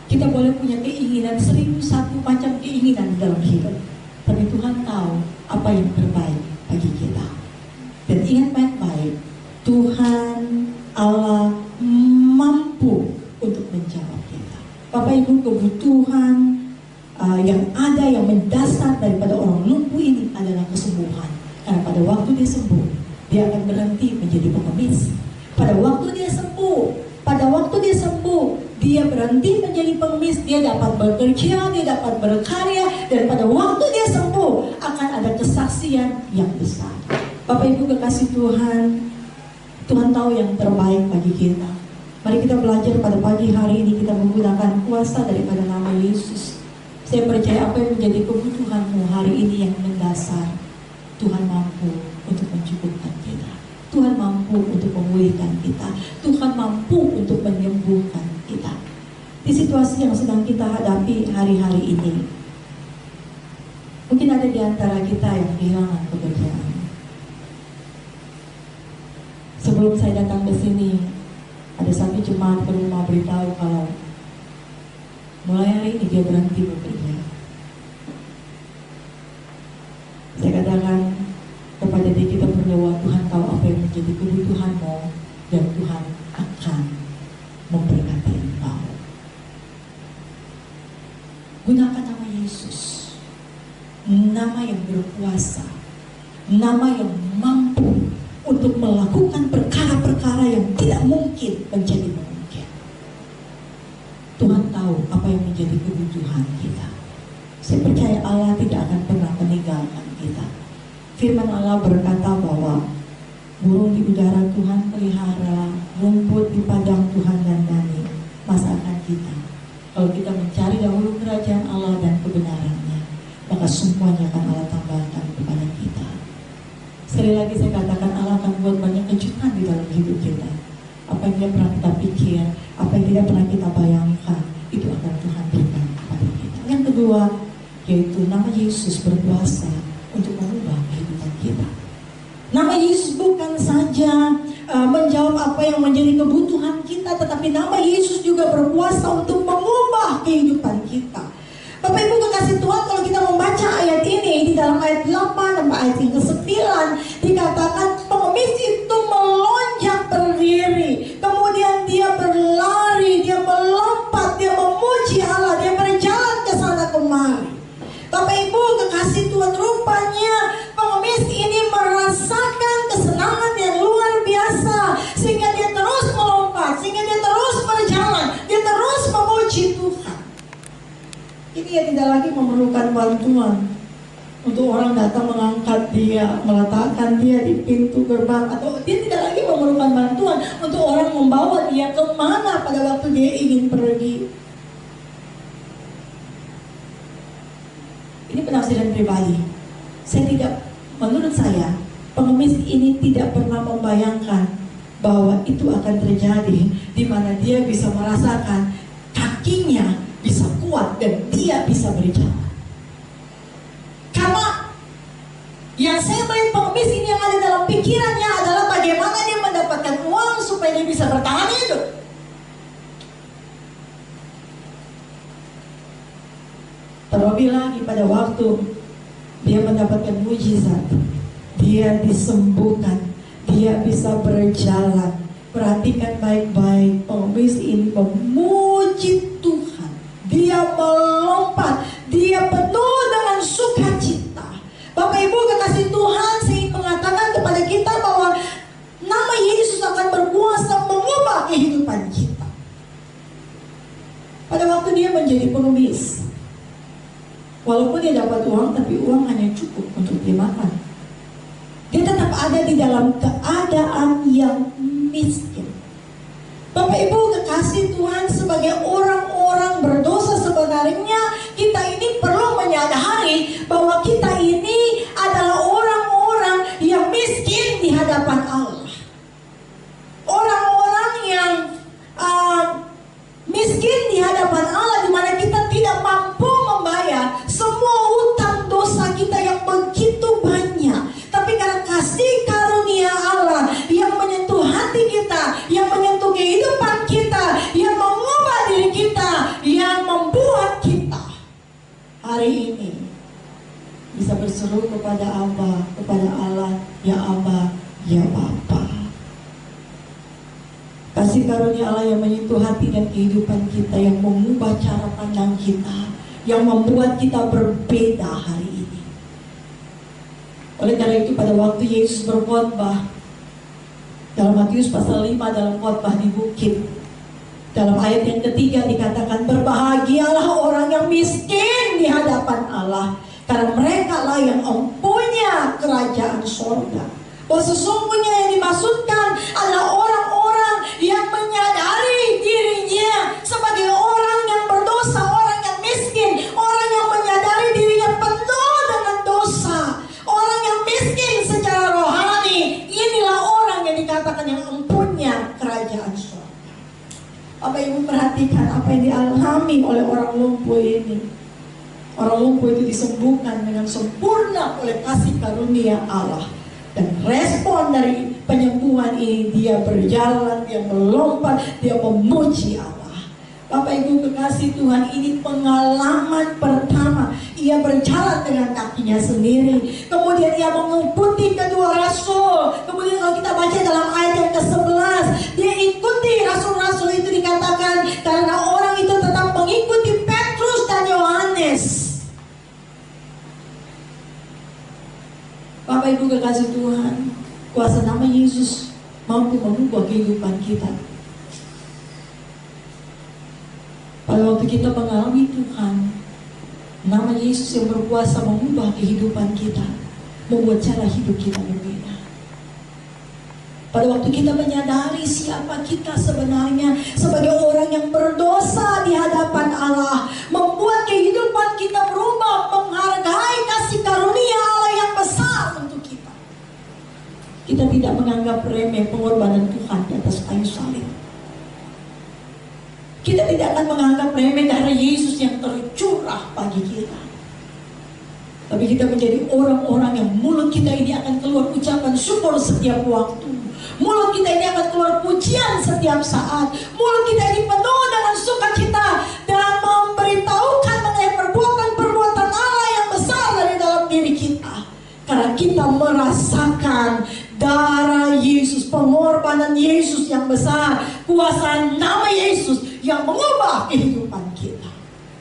Kita boleh punya keinginan 1001 macam keinginan dalam hidup, tapi Tuhan tahu apa yang terbaik bagi kita. Dan ingat baik-baik, Tuhan Allah mampu untuk menjawab kita. Bapak Ibu, kebutuhan yang ada yang mendasar daripada orang lumpuh ini adalah kesembuhan. Karena pada waktu dia sembuh, dia akan berhenti menjadi pengemis. Pada waktu dia sembuh, dia berhenti menjadi pengemis, dia dapat bekerja, dia dapat berkarya, dan pada waktu dia sembuh akan ada kesaksian yang besar. Bapak Ibu kekasih Tuhan, Tuhan tahu yang terbaik bagi kita. Mari kita belajar pada pagi hari ini, kita menggunakan kuasa daripada nama Yesus. Saya percaya apa yang menjadi kebutuhanmu hari ini yang mendasar, Tuhan mampu untuk mencukupkan kita. Tuhan mampu untuk memulihkan kita. Tuhan mampu untuk menyembuhkan kita. Di situasi yang sedang kita hadapi hari-hari ini, mungkin ada di antara kita yang kehilangan pekerjaan. Sebelum saya datang ke sini, ada satu jemaat ke rumah beritahu kalau mulai hari ini dia berhenti bekerja. Saya katakan kepada dia, kita berdoa, Tuhan tahu apa yang menjadi kebutuhanmu dan Tuhan akan memberkati engkau. Gunakan nama Yesus, nama yang berkuasa, nama yang mampu untuk melakukan perkara-perkara yang tidak mungkin menjadi mungkin. Tuhan tahu apa yang menjadi kebutuhan kita. Saya percaya Allah tidak akan pernah meninggalkan kita. Firman Allah berkata bahwa burung di udara Tuhan pelihara, rumput di padang Tuhan dandani. Masakan kita, kalau kita mencari dahulu kerajaan Allah dan kebenarannya, maka semuanya akan Allah tambahkan kepada kita. Sekali lagi saya katakan, Allah akan buat banyak kejutan di dalam hidup kita. Apa yang tidak pernah kita pikir, apa yang tidak pernah kita bayangkan, itu akan Tuhan berikan kepada kita. Yang kedua, yaitu nama Yesus berkuasa untuk mengubah kehidupan kita. Nama Yesus bukan saja menjawab apa yang menjadi kebutuhan kita, tetapi nama Yesus juga berkuasa untuk mengubah kehidupan kita. Bapak Ibu kekasih Tuhan, kalau kita membaca ayat ini, di dalam ayat 8 sampai ayat yang ke-9 dikatakan pengemis itu melonjak berdiri, kemudian dia berlari, dia melompat, dia memuji Allah, dia berjalan ke sana kemari. Bapak Ibu kekasih Tuhan, rupanya pengemis ini merasakan kesenangan yang luar biasa, sehingga dia terus melompat, sehingga dia terus berjalan, dia terus memuji Tuhan. Ini ya tidak lagi memerlukan bantuan untuk orang datang mengangkat dia, meletakkan dia di pintu gerbang, atau dia tidak lagi memerlukan bantuan untuk orang membawa dia kemana pada waktu dia ingin pergi. Ini penafsiran pribadi. Menurut saya, pengemis ini tidak pernah membayangkan bahwa itu akan terjadi, di mana dia bisa merasakan kakinya bisa kuat dan dia bisa berjalan. Karena yang saya melihat pengemis ini yang ada dalam pikirannya adalah bagaimana dia mendapatkan uang supaya dia bisa bertahan hidup. Terlebih lagi pada waktu dia mendapatkan mujizat, dia disembuhkan, dia bisa berjalan. Perhatikan baik-baik, pengemis ini memuji Tuhan, dia melompat, dia penuh dengan sukacita. Bapak Ibu kekasih Tuhan, saya ingin mengatakan kepada kita bahwa nama Yesus akan berkuasa mengubah kehidupan kita. Pada waktu dia menjadi pengemis, walaupun dia dapat uang, tapi uang hanya cukup untuk dia makan. Dia tetap ada di dalam keadaan yang miskin. Bapak Ibu kekasih Tuhan, sebagai orang-orang berdosa sebenarnya kita ini perlu menyadari bahwa kita ini adalah orang-orang yang miskin di hadapan Allah. Orang-orang yang miskin di hadapan Allah, di mana kita tidak mampu membayar semua utang dosa kita yang begitu banyak. Tapi karena kasih karunia Allah yang menyentuh hati kita, yang menyentuh kehidupan kita, yang mengubah diri kita, yang membuat kita hari ini bisa berseru kepada Abba, kepada Allah, ya Abba, ya Bapa. Kasih karunia Allah yang menyentuh hati dan kehidupan kita, yang mengubah cara pandang kita, yang membuat kita berbeda hari ini. Oleh karena itu pada waktu Yesus berkhotbah dalam Matius pasal 5, dalam khotbah di bukit, dalam ayat yang ketiga dikatakan, berbahagialah orang yang miskin di hadapan Allah, karena mereka lah yang mempunyai kerajaan sorga. Bahwa sesungguhnya yang dimaksudkan adalah orang-orang yang menyadari dirinya sebagai orang yang berdosa, orang yang miskin, orang yang menyadari dirinya penuh dengan dosa, orang yang miskin secara rohani. Inilah orang yang dikatakan yang mempunyai kerajaan surga. Bapak Ibu perhatikan apa yang dialami oleh orang lumpuh ini. Orang lumpuh itu disembuhkan dengan sempurna oleh kasih karunia Allah. Dan respon dari penyembuhan ini dia berjalan, dia melompat, dia memuji Allah. Bapak Ibu kekasih Tuhan, ini pengalaman pertama. Ia berjalan dengan kakinya sendiri. Kemudian ia mengikuti kedua rasul. Kemudian kalau kita baca dalam ayat yang ke-11, dia ikuti rasul-rasul itu, dikatakan karena orang itu tetap mengikuti Petrus dan Yohanes. Bapak Ibu kekasih Tuhan, kuasa nama Yesus mampu mengubah kehidupan kita. Pada waktu kita mengalami Tuhan, nama Yesus yang berkuasa mengubah kehidupan kita, membuat cara hidup kita berbeda. Pada waktu kita menyadari siapa kita sebenarnya sebagai orang yang berdosa di hadapan Allah, membuat kehidupan kita berubah, menghargai kasih karunia Allah yang besar untuk kita. Kita tidak menganggap remeh pengorbanan Tuhan di atas kayu salib. Kita tidak akan menganggap remeh darah Yesus yang tercurah bagi kita. Tapi kita menjadi orang-orang yang mulut kita ini akan keluar ucapan syukur setiap waktu. Mulut kita ini akan keluar pujian setiap saat. Mulut kita ini penuh dengan sukacita dan memberitahukan mengenai perbuatan-perbuatan Allah yang besar dari dalam diri kita. Karena kita merasakan darah Yesus, pengorbanan Yesus yang besar, kuasa nama Yesus yang mengubah kehidupan kita.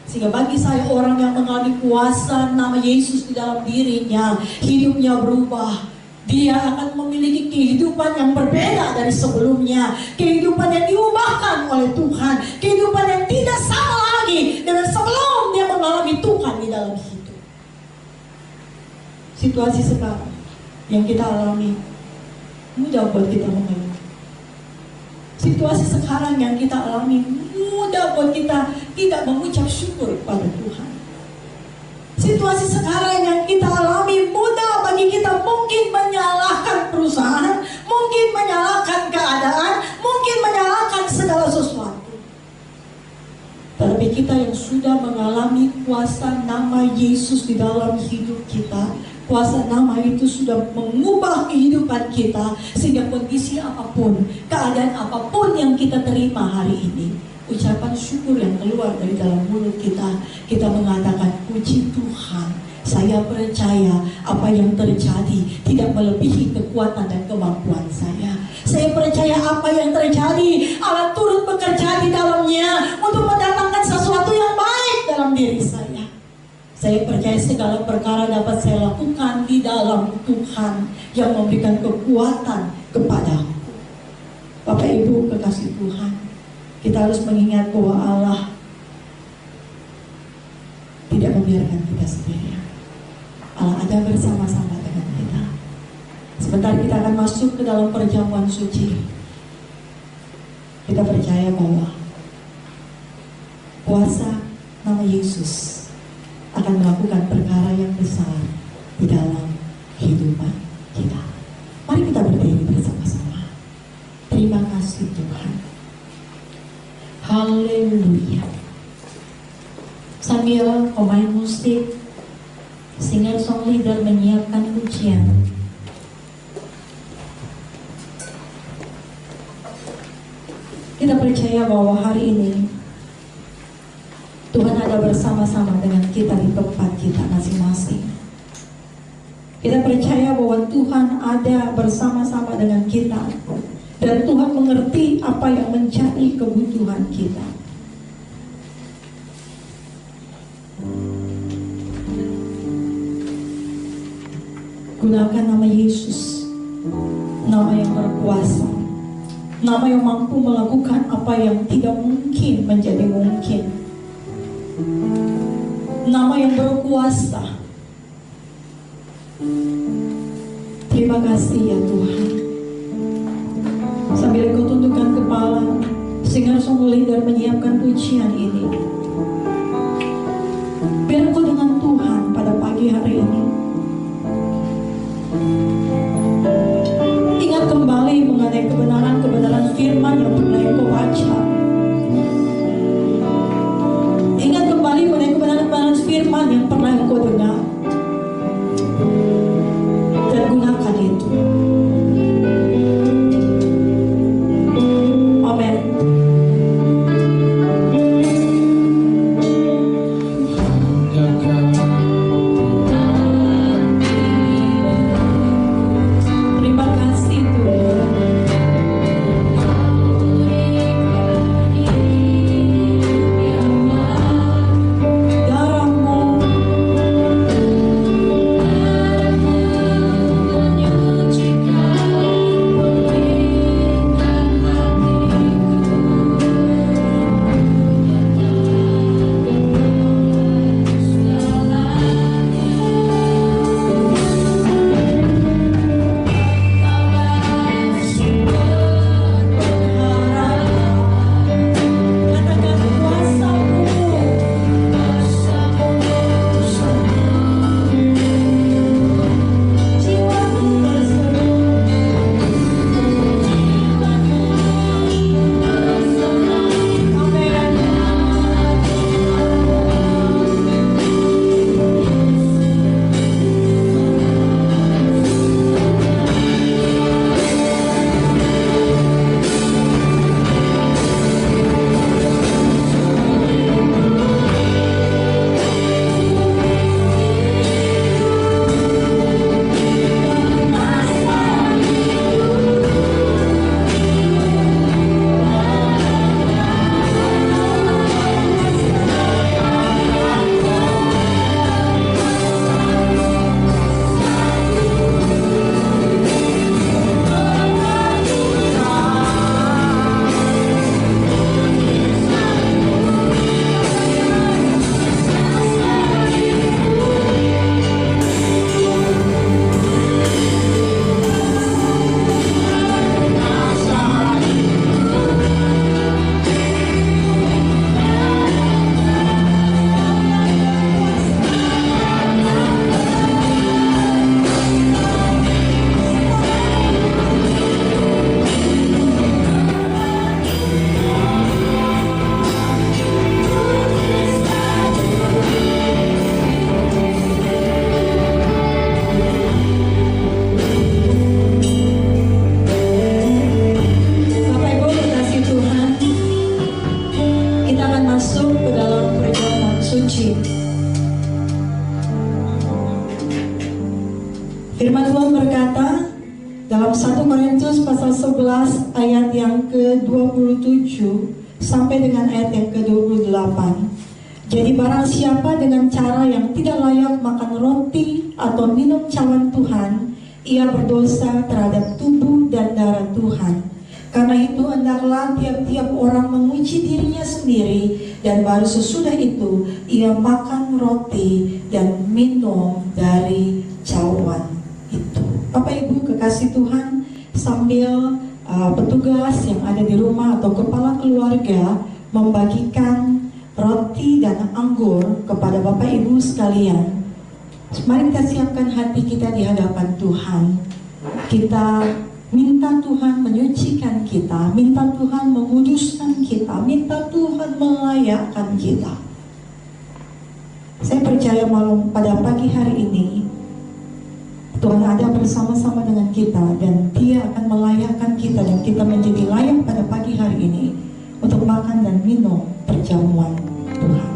Sehingga bagi saya, orang yang mengalami kuasa nama Yesus di dalam dirinya, hidupnya berubah. Dia akan memiliki kehidupan yang berbeda dari sebelumnya. Kehidupan yang diubahkan oleh Tuhan. Kehidupan yang tidak sama lagi dengan sebelum dia mengalami Tuhan di dalam hidup. Situasi sekarang yang kita alami mudah buat kita mengeluh. Situasi sekarang yang kita alami mudah buat kita tidak mengucap syukur pada Tuhan. Situasi sekarang yang kita alami mudah bagi kita mungkin menyalahkan perusahaan, mungkin menyalahkan keadaan, mungkin menyalahkan segala sesuatu. Tapi kita yang sudah mengalami kuasa nama Yesus di dalam hidup kita, kuasa nama itu sudah mengubah kehidupan kita, sehingga kondisi apapun, keadaan apapun yang kita terima hari ini, ucapan syukur yang keluar dari dalam mulut kita, kita mengatakan, puji Tuhan, saya percaya apa yang terjadi tidak melebihi kekuatan dan kemampuan saya. Saya percaya apa yang terjadi, Allah turut bekerja di dalamnya untuk mendatangkan sesuatu yang baik dalam diri saya. Saya percaya segala perkara dapat saya lakukan di dalam Tuhan yang memberikan kekuatan kepadaku. Bapak Ibu kekasih Tuhan, kita harus mengingat bahwa Allah tidak membiarkan kita sendirian. Allah ada bersama-sama dengan kita. Sebentar kita akan masuk ke dalam perjamuan suci. Kita percaya bahwa kuasa nama Yesus akan melakukan perkara yang besar di dalam kehidupan kita. Mari kita berdiri bersama-sama. Terima kasih Tuhan. Haleluya. Sambil pemain musik, singer song leader menyiapkan pujian, kita percaya bahwa hari ini Tuhan ada bersama-sama dengan kita di tempat kita masing-masing. Kita percaya bahwa Tuhan ada bersama-sama dengan kita, dan Tuhan mengerti apa yang menjadi kebutuhan kita. Gunakan nama Yesus, nama yang berkuasa, nama yang mampu melakukan apa yang tidak mungkin menjadi mungkin. Nama yang berkuasa. Terima kasih ya Tuhan. Sambil Engkau tundukkan kepala, singer song leader menyiapkan pujian ini. Biar Engkau dengan Tuhan pada pagi hari ini. Ingat kembali mengenai kebenaran-kebenaran firman yang pernah Engkau baca. Ingat kembali mengenai kebenaran-kebenaran firman yang pernah Engkau dengar. Dan gunakan itu. akan masuk ke dalam perjamuan suci. Firman Tuhan berkata dalam 1 Korintus pasal 11 ayat yang ke-27 sampai dengan ayat yang ke-28. Jadi barang siapa dengan cara yang tidak layak makan roti atau minum cawan Tuhan, ia berdosa terhadap tubuh dan darah Tuhan. Karena itu hendaklah tiap-tiap orang menguji dirinya sendiri, dan baru sesudah itu ia makan roti dan minum dari cawan itu. Bapak Ibu kekasih Tuhan, sambil petugas yang ada di rumah atau kepala keluarga membagikan roti dan anggur kepada Bapak Ibu sekalian, mari kita siapkan hati kita di hadapan Tuhan. Kita minta Tuhan menyucikan kita, minta Tuhan menguduskan kita, minta Tuhan melayakkan kita. Saya percaya malam pada pagi hari ini Tuhan ada bersama-sama dengan kita, dan Dia akan melayakkan kita, dan kita menjadi layak pada pagi hari ini untuk makan dan minum perjamuan Tuhan.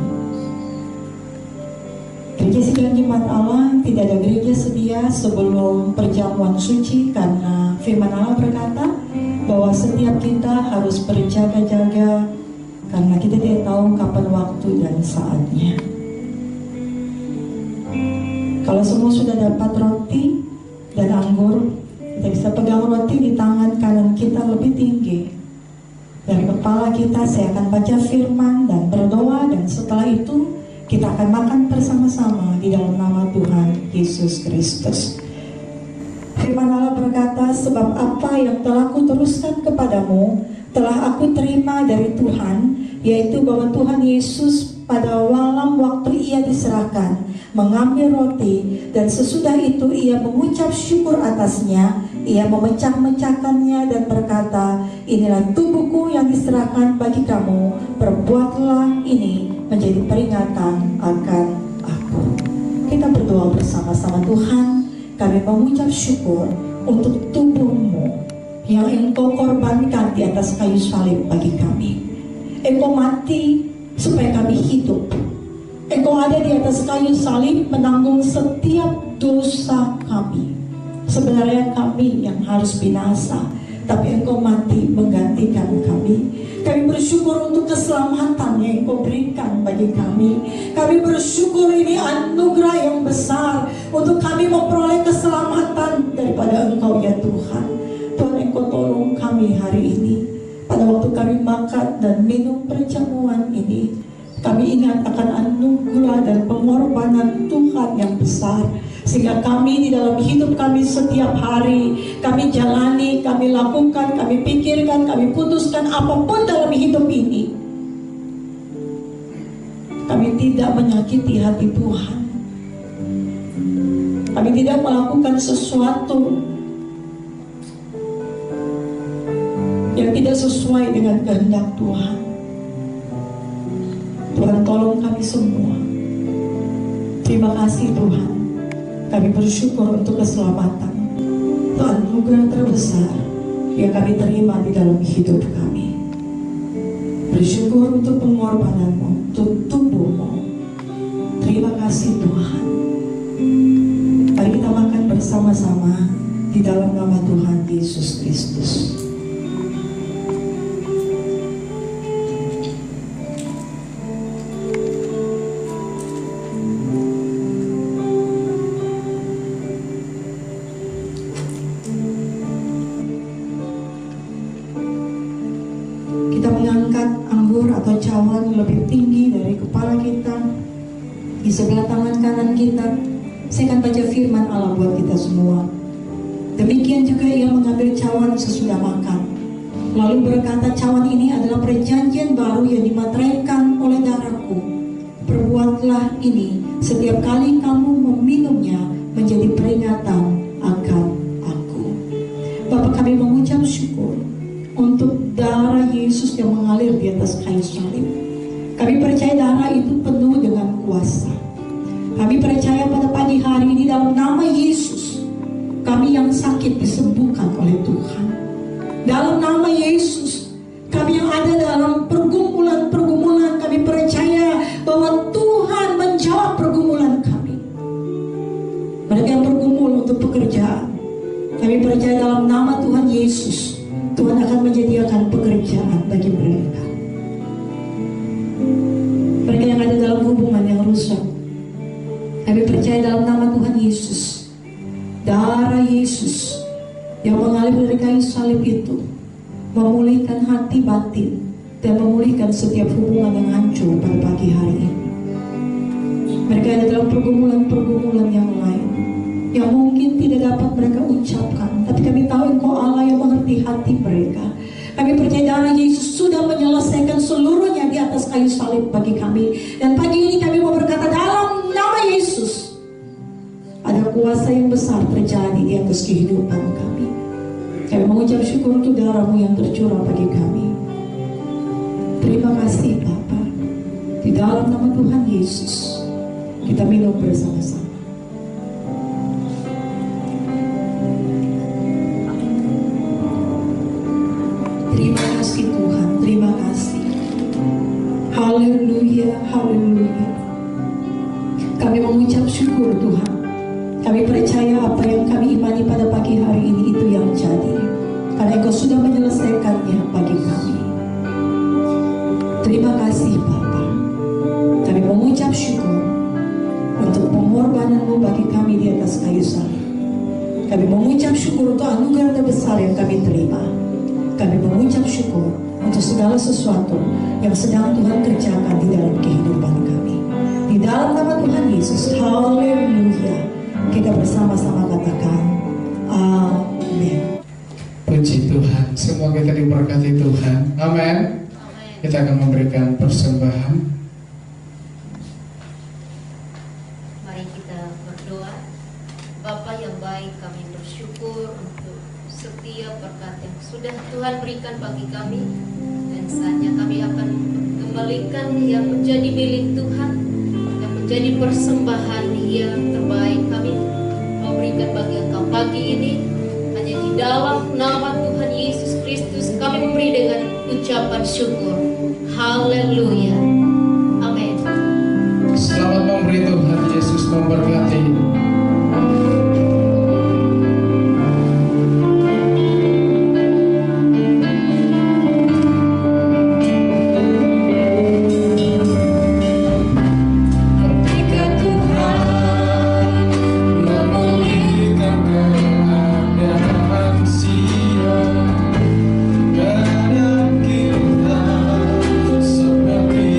Gereja Sidang Jemaat Allah, tidak ada gereja sedia sebelum perjamuan suci, karena firman Allah berkata bahwa setiap kita harus berjaga-jaga karena kita tidak tahu kapan waktu dan saatnya. Kalau semua sudah dapat roti dan anggur, kita bisa pegang roti di tangan kanan kita lebih tinggi. Dari kepala kita saya akan baca firman dan berdoa, dan setelah itu kita akan makan bersama-sama di dalam nama Tuhan Yesus Kristus. Firman Allah berkata, sebab apa yang telah kuteruskan kepadamu telah aku terima dari Tuhan, yaitu bahwa Tuhan Yesus pada malam waktu ia diserahkan mengambil roti, dan sesudah itu ia mengucap syukur atasnya, ia memecah-mecahkannya dan berkata, inilah tubuhku yang diserahkan bagi kamu, perbuatlah ini menjadi peringatan akan aku. Kita berdoa bersama-sama. Tuhan, kami mengucap syukur untuk tubuhmu yang Engkau korbankan di atas kayu salib bagi kami. Engkau mati supaya kami hidup. Engkau ada di atas kayu salib menanggung setiap dosa kami. Sebenarnya kami yang harus binasa, tapi Engkau mati menggantikan kami. Kami bersyukur untuk keselamatan yang Engkau berikan bagi kami. Kami bersyukur ini anugerah yang besar untuk kami memperoleh keselamatan daripada Engkau ya Tuhan. Tuhan, Engkau tolong kami hari ini. Pada waktu kami makan dan minum perjamuan ini, kami ingat akan anugerah dan pengorbanan Tuhan yang besar, sehingga kami di dalam hidup kami setiap hari, kami jalani, kami lakukan, kami pikirkan, kami putuskan apapun dalam hidup ini, kami tidak menyakiti hati Tuhan. Kami tidak melakukan sesuatu yang tidak sesuai dengan kehendak Tuhan. Tuhan, tolong kami semua. Terima kasih Tuhan. Kami bersyukur untuk keselamatan. Tuhan, anugerah terbesar yang kami terima di dalam hidup kami. Bersyukur untuk pengorbanan-Mu, untuk tubuh-Mu. Terima kasih Tuhan. Mari kita makan bersama-sama di dalam nama Tuhan Yesus Kristus. Atau cawan lebih tinggi dari kepala kita, di sebelah tangan kanan kita. Saya akan baca firman Allah buat kita semua. Demikian juga ia mengambil cawan sesudah makan, lalu berkata, cawan ini adalah perjanjian baru yang dimateraikan oleh darahku. Perbuatlah ini setiap kali kamu meminumnya menjadi peringatan akan aku. Bapa, kami mengucap syukur untuk darah Yesus yang mengalir di atas kayu salib. Kami percaya darah itu penuh dengan kuasa. Kami percaya pada pagi hari ini dalam nama Yesus, kami yang sakit disembuhkan oleh Tuhan. Dalam nama Yesus, kami yang ada dalam pergumulan-pergumulan, kami rusak. Kami percaya dalam nama Tuhan Yesus, darah Yesus yang mengalir dari kayu salib itu memulihkan hati batin dan memulihkan setiap hubungan yang hancur pada pagi hari ini. Mereka ada dalam pergumulan-pergumulan yang lain yang mungkin tidak dapat mereka ucapkan, tapi kami tahu Engkau Allah yang mengerti hati mereka. Kami percaya darah Yesus sudah menyelesaikan seluruhnya di atas kayu salib bagi kami. Dan pagi ini kami mau berkata dalam nama Yesus, ada kuasa yang besar terjadi di atas kehidupan kami. Kami mengucap syukur untuk darah-Mu yang tercurah bagi kami. Terima kasih Bapa. Di dalam nama Tuhan Yesus kita minum bersama-sama. Terima kasih Tuhan, terima kasih. Haleluya, haleluya. Kami mengucap syukur Tuhan. Kami percaya apa yang kami imani pada pagi hari ini itu yang jadi, karena Engkau sudah menyelesaikannya bagi kami. Terima kasih Bapa. Kami mengucap syukur untuk pengorbanan-Mu bagi kami di atas kayu salib. Kami mengucap syukur untuk anugerah terbesar yang kami terima. Kami mengucap syukur untuk segala sesuatu yang sedang Tuhan kerjakan di dalam kehidupan kami. Di dalam nama Tuhan Yesus, haleluya. Kita bersama-sama katakan amin. Puji Tuhan, semua kita diberkati Tuhan. Amin. Kita akan memberikan persembahan. Mari kita berdoa. Bapa yang baik, kami bersyukur untuk setiap berkat yang sudah Tuhan berikan bagi kami, dan saatnya kami akan kembalikan yang menjadi milik Tuhan, yang menjadi persembahan yang terbaik kami mau berikan bagi Engkau pagi ini. Hanya di dalam nama Tuhan Yesus Kristus kami memberi dengan ucapan syukur. Haleluya. Amin. Selamat memberi, Tuhan Yesus memberkati. Seperti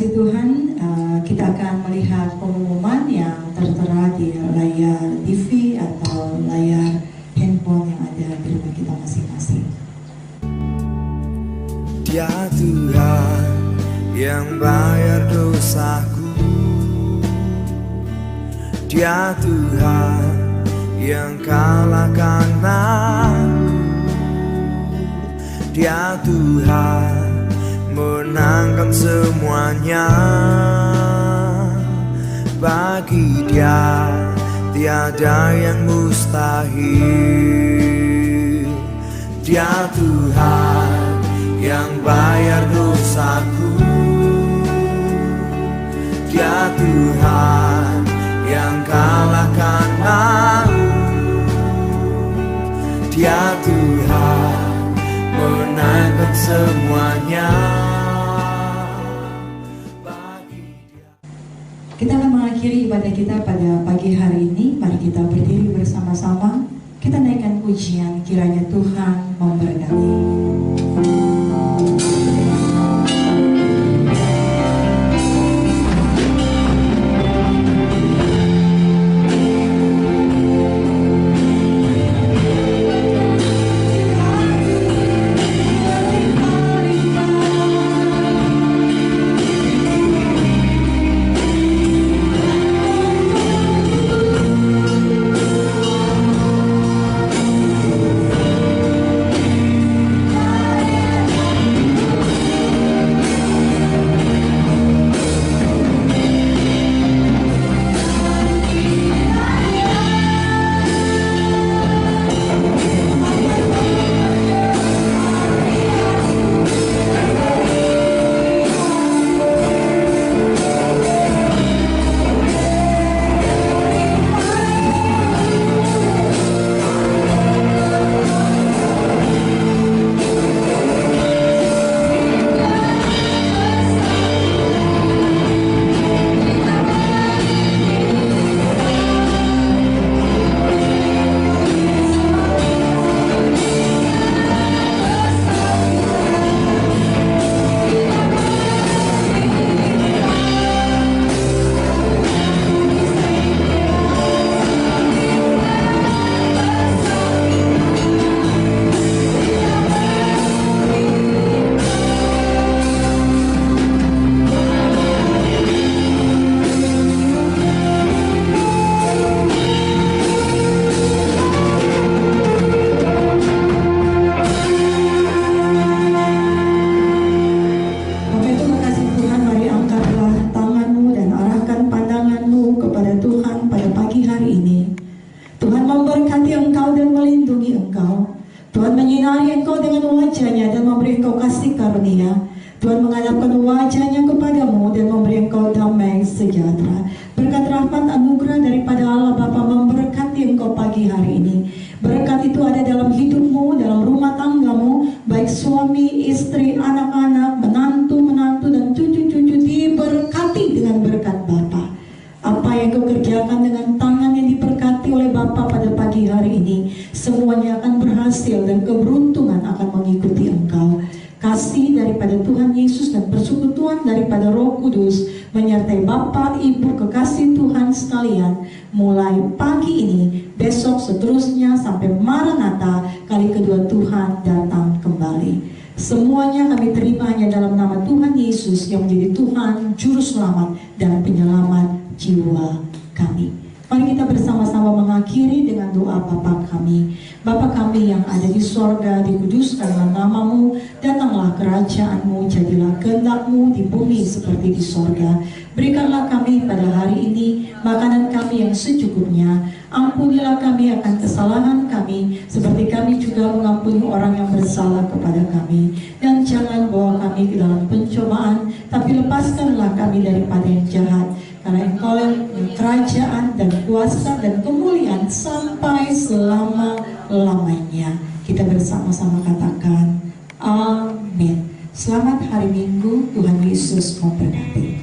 kasih Tuhan, kita akan melihat pengumuman yang tertera di layar TV atau layar handphone yang ada di rumah kita masing-masing. Dia Tuhan yang bayar dosaku, Dia Tuhan yang kalahkan aku, Dia Tuhan menangkan semuanya. Bagi Dia tiada yang mustahil. Dia Tuhan yang bayar dosaku, Dia Tuhan yang kalahkan aku, Dia Tuhan menangkan semuanya. Kita akan mengakhiri ibadah kita pada pagi hari ini. Mari kita berdiri bersama-sama. Kita naikkan pujian, kiranya Tuhan memberkati. Tuhan menghadapkan wajahnya kepadamu dan memberi engkau damai sejahtera. Berkat rahmat anugerah daripada Allah Bapa memberkati engkau pagi hari ini. Berkat itu ada dalam hidupmu, dalam rumah tanggamu, baik suami, istri, anak-anak, menantu-menantu dan cucu-cucu diberkati dengan berkat Bapa. Apa yang kau kerjakan dengan tangan yang diberkati oleh Bapa pada pagi hari ini, semuanya akan berhasil dan keberuntungan akan mengikuti engkau. Kasih daripada Tuhan Yesus dan persekutuan daripada Roh Kudus menyertai Bapa, Ibu, kekasih Tuhan sekalian, mulai pagi ini, besok, seterusnya sampai Maranatha, kali kedua Tuhan datang kembali. Semuanya kami terima hanya dalam nama Tuhan Yesus yang menjadi Tuhan, Juru Selamat dan Penyelamat jiwa kami. Mari kita bersama-sama mengakhiri dengan doa Bapa kami. Bapa kami yang ada di sorga, dikuduskanlah namamu, datanglah kerajaanmu, jadilah kehendak-mu di bumi seperti di sorga. Berikanlah kami pada hari ini makanan kami yang secukupnya. Ampunilah kami akan kesalahan kami, seperti kami juga mengampuni orang yang bersalah kepada kami. Dan jangan bawa kami ke dalam pencobaan, tapi lepaskanlah kami daripada yang jahat. Karena engkau yang kerajaan dan kuasa dan kemuliaan sampai selama-lamanya. Kita bersama-sama katakan amin. Selamat hari Minggu, Tuhan Yesus memberkati.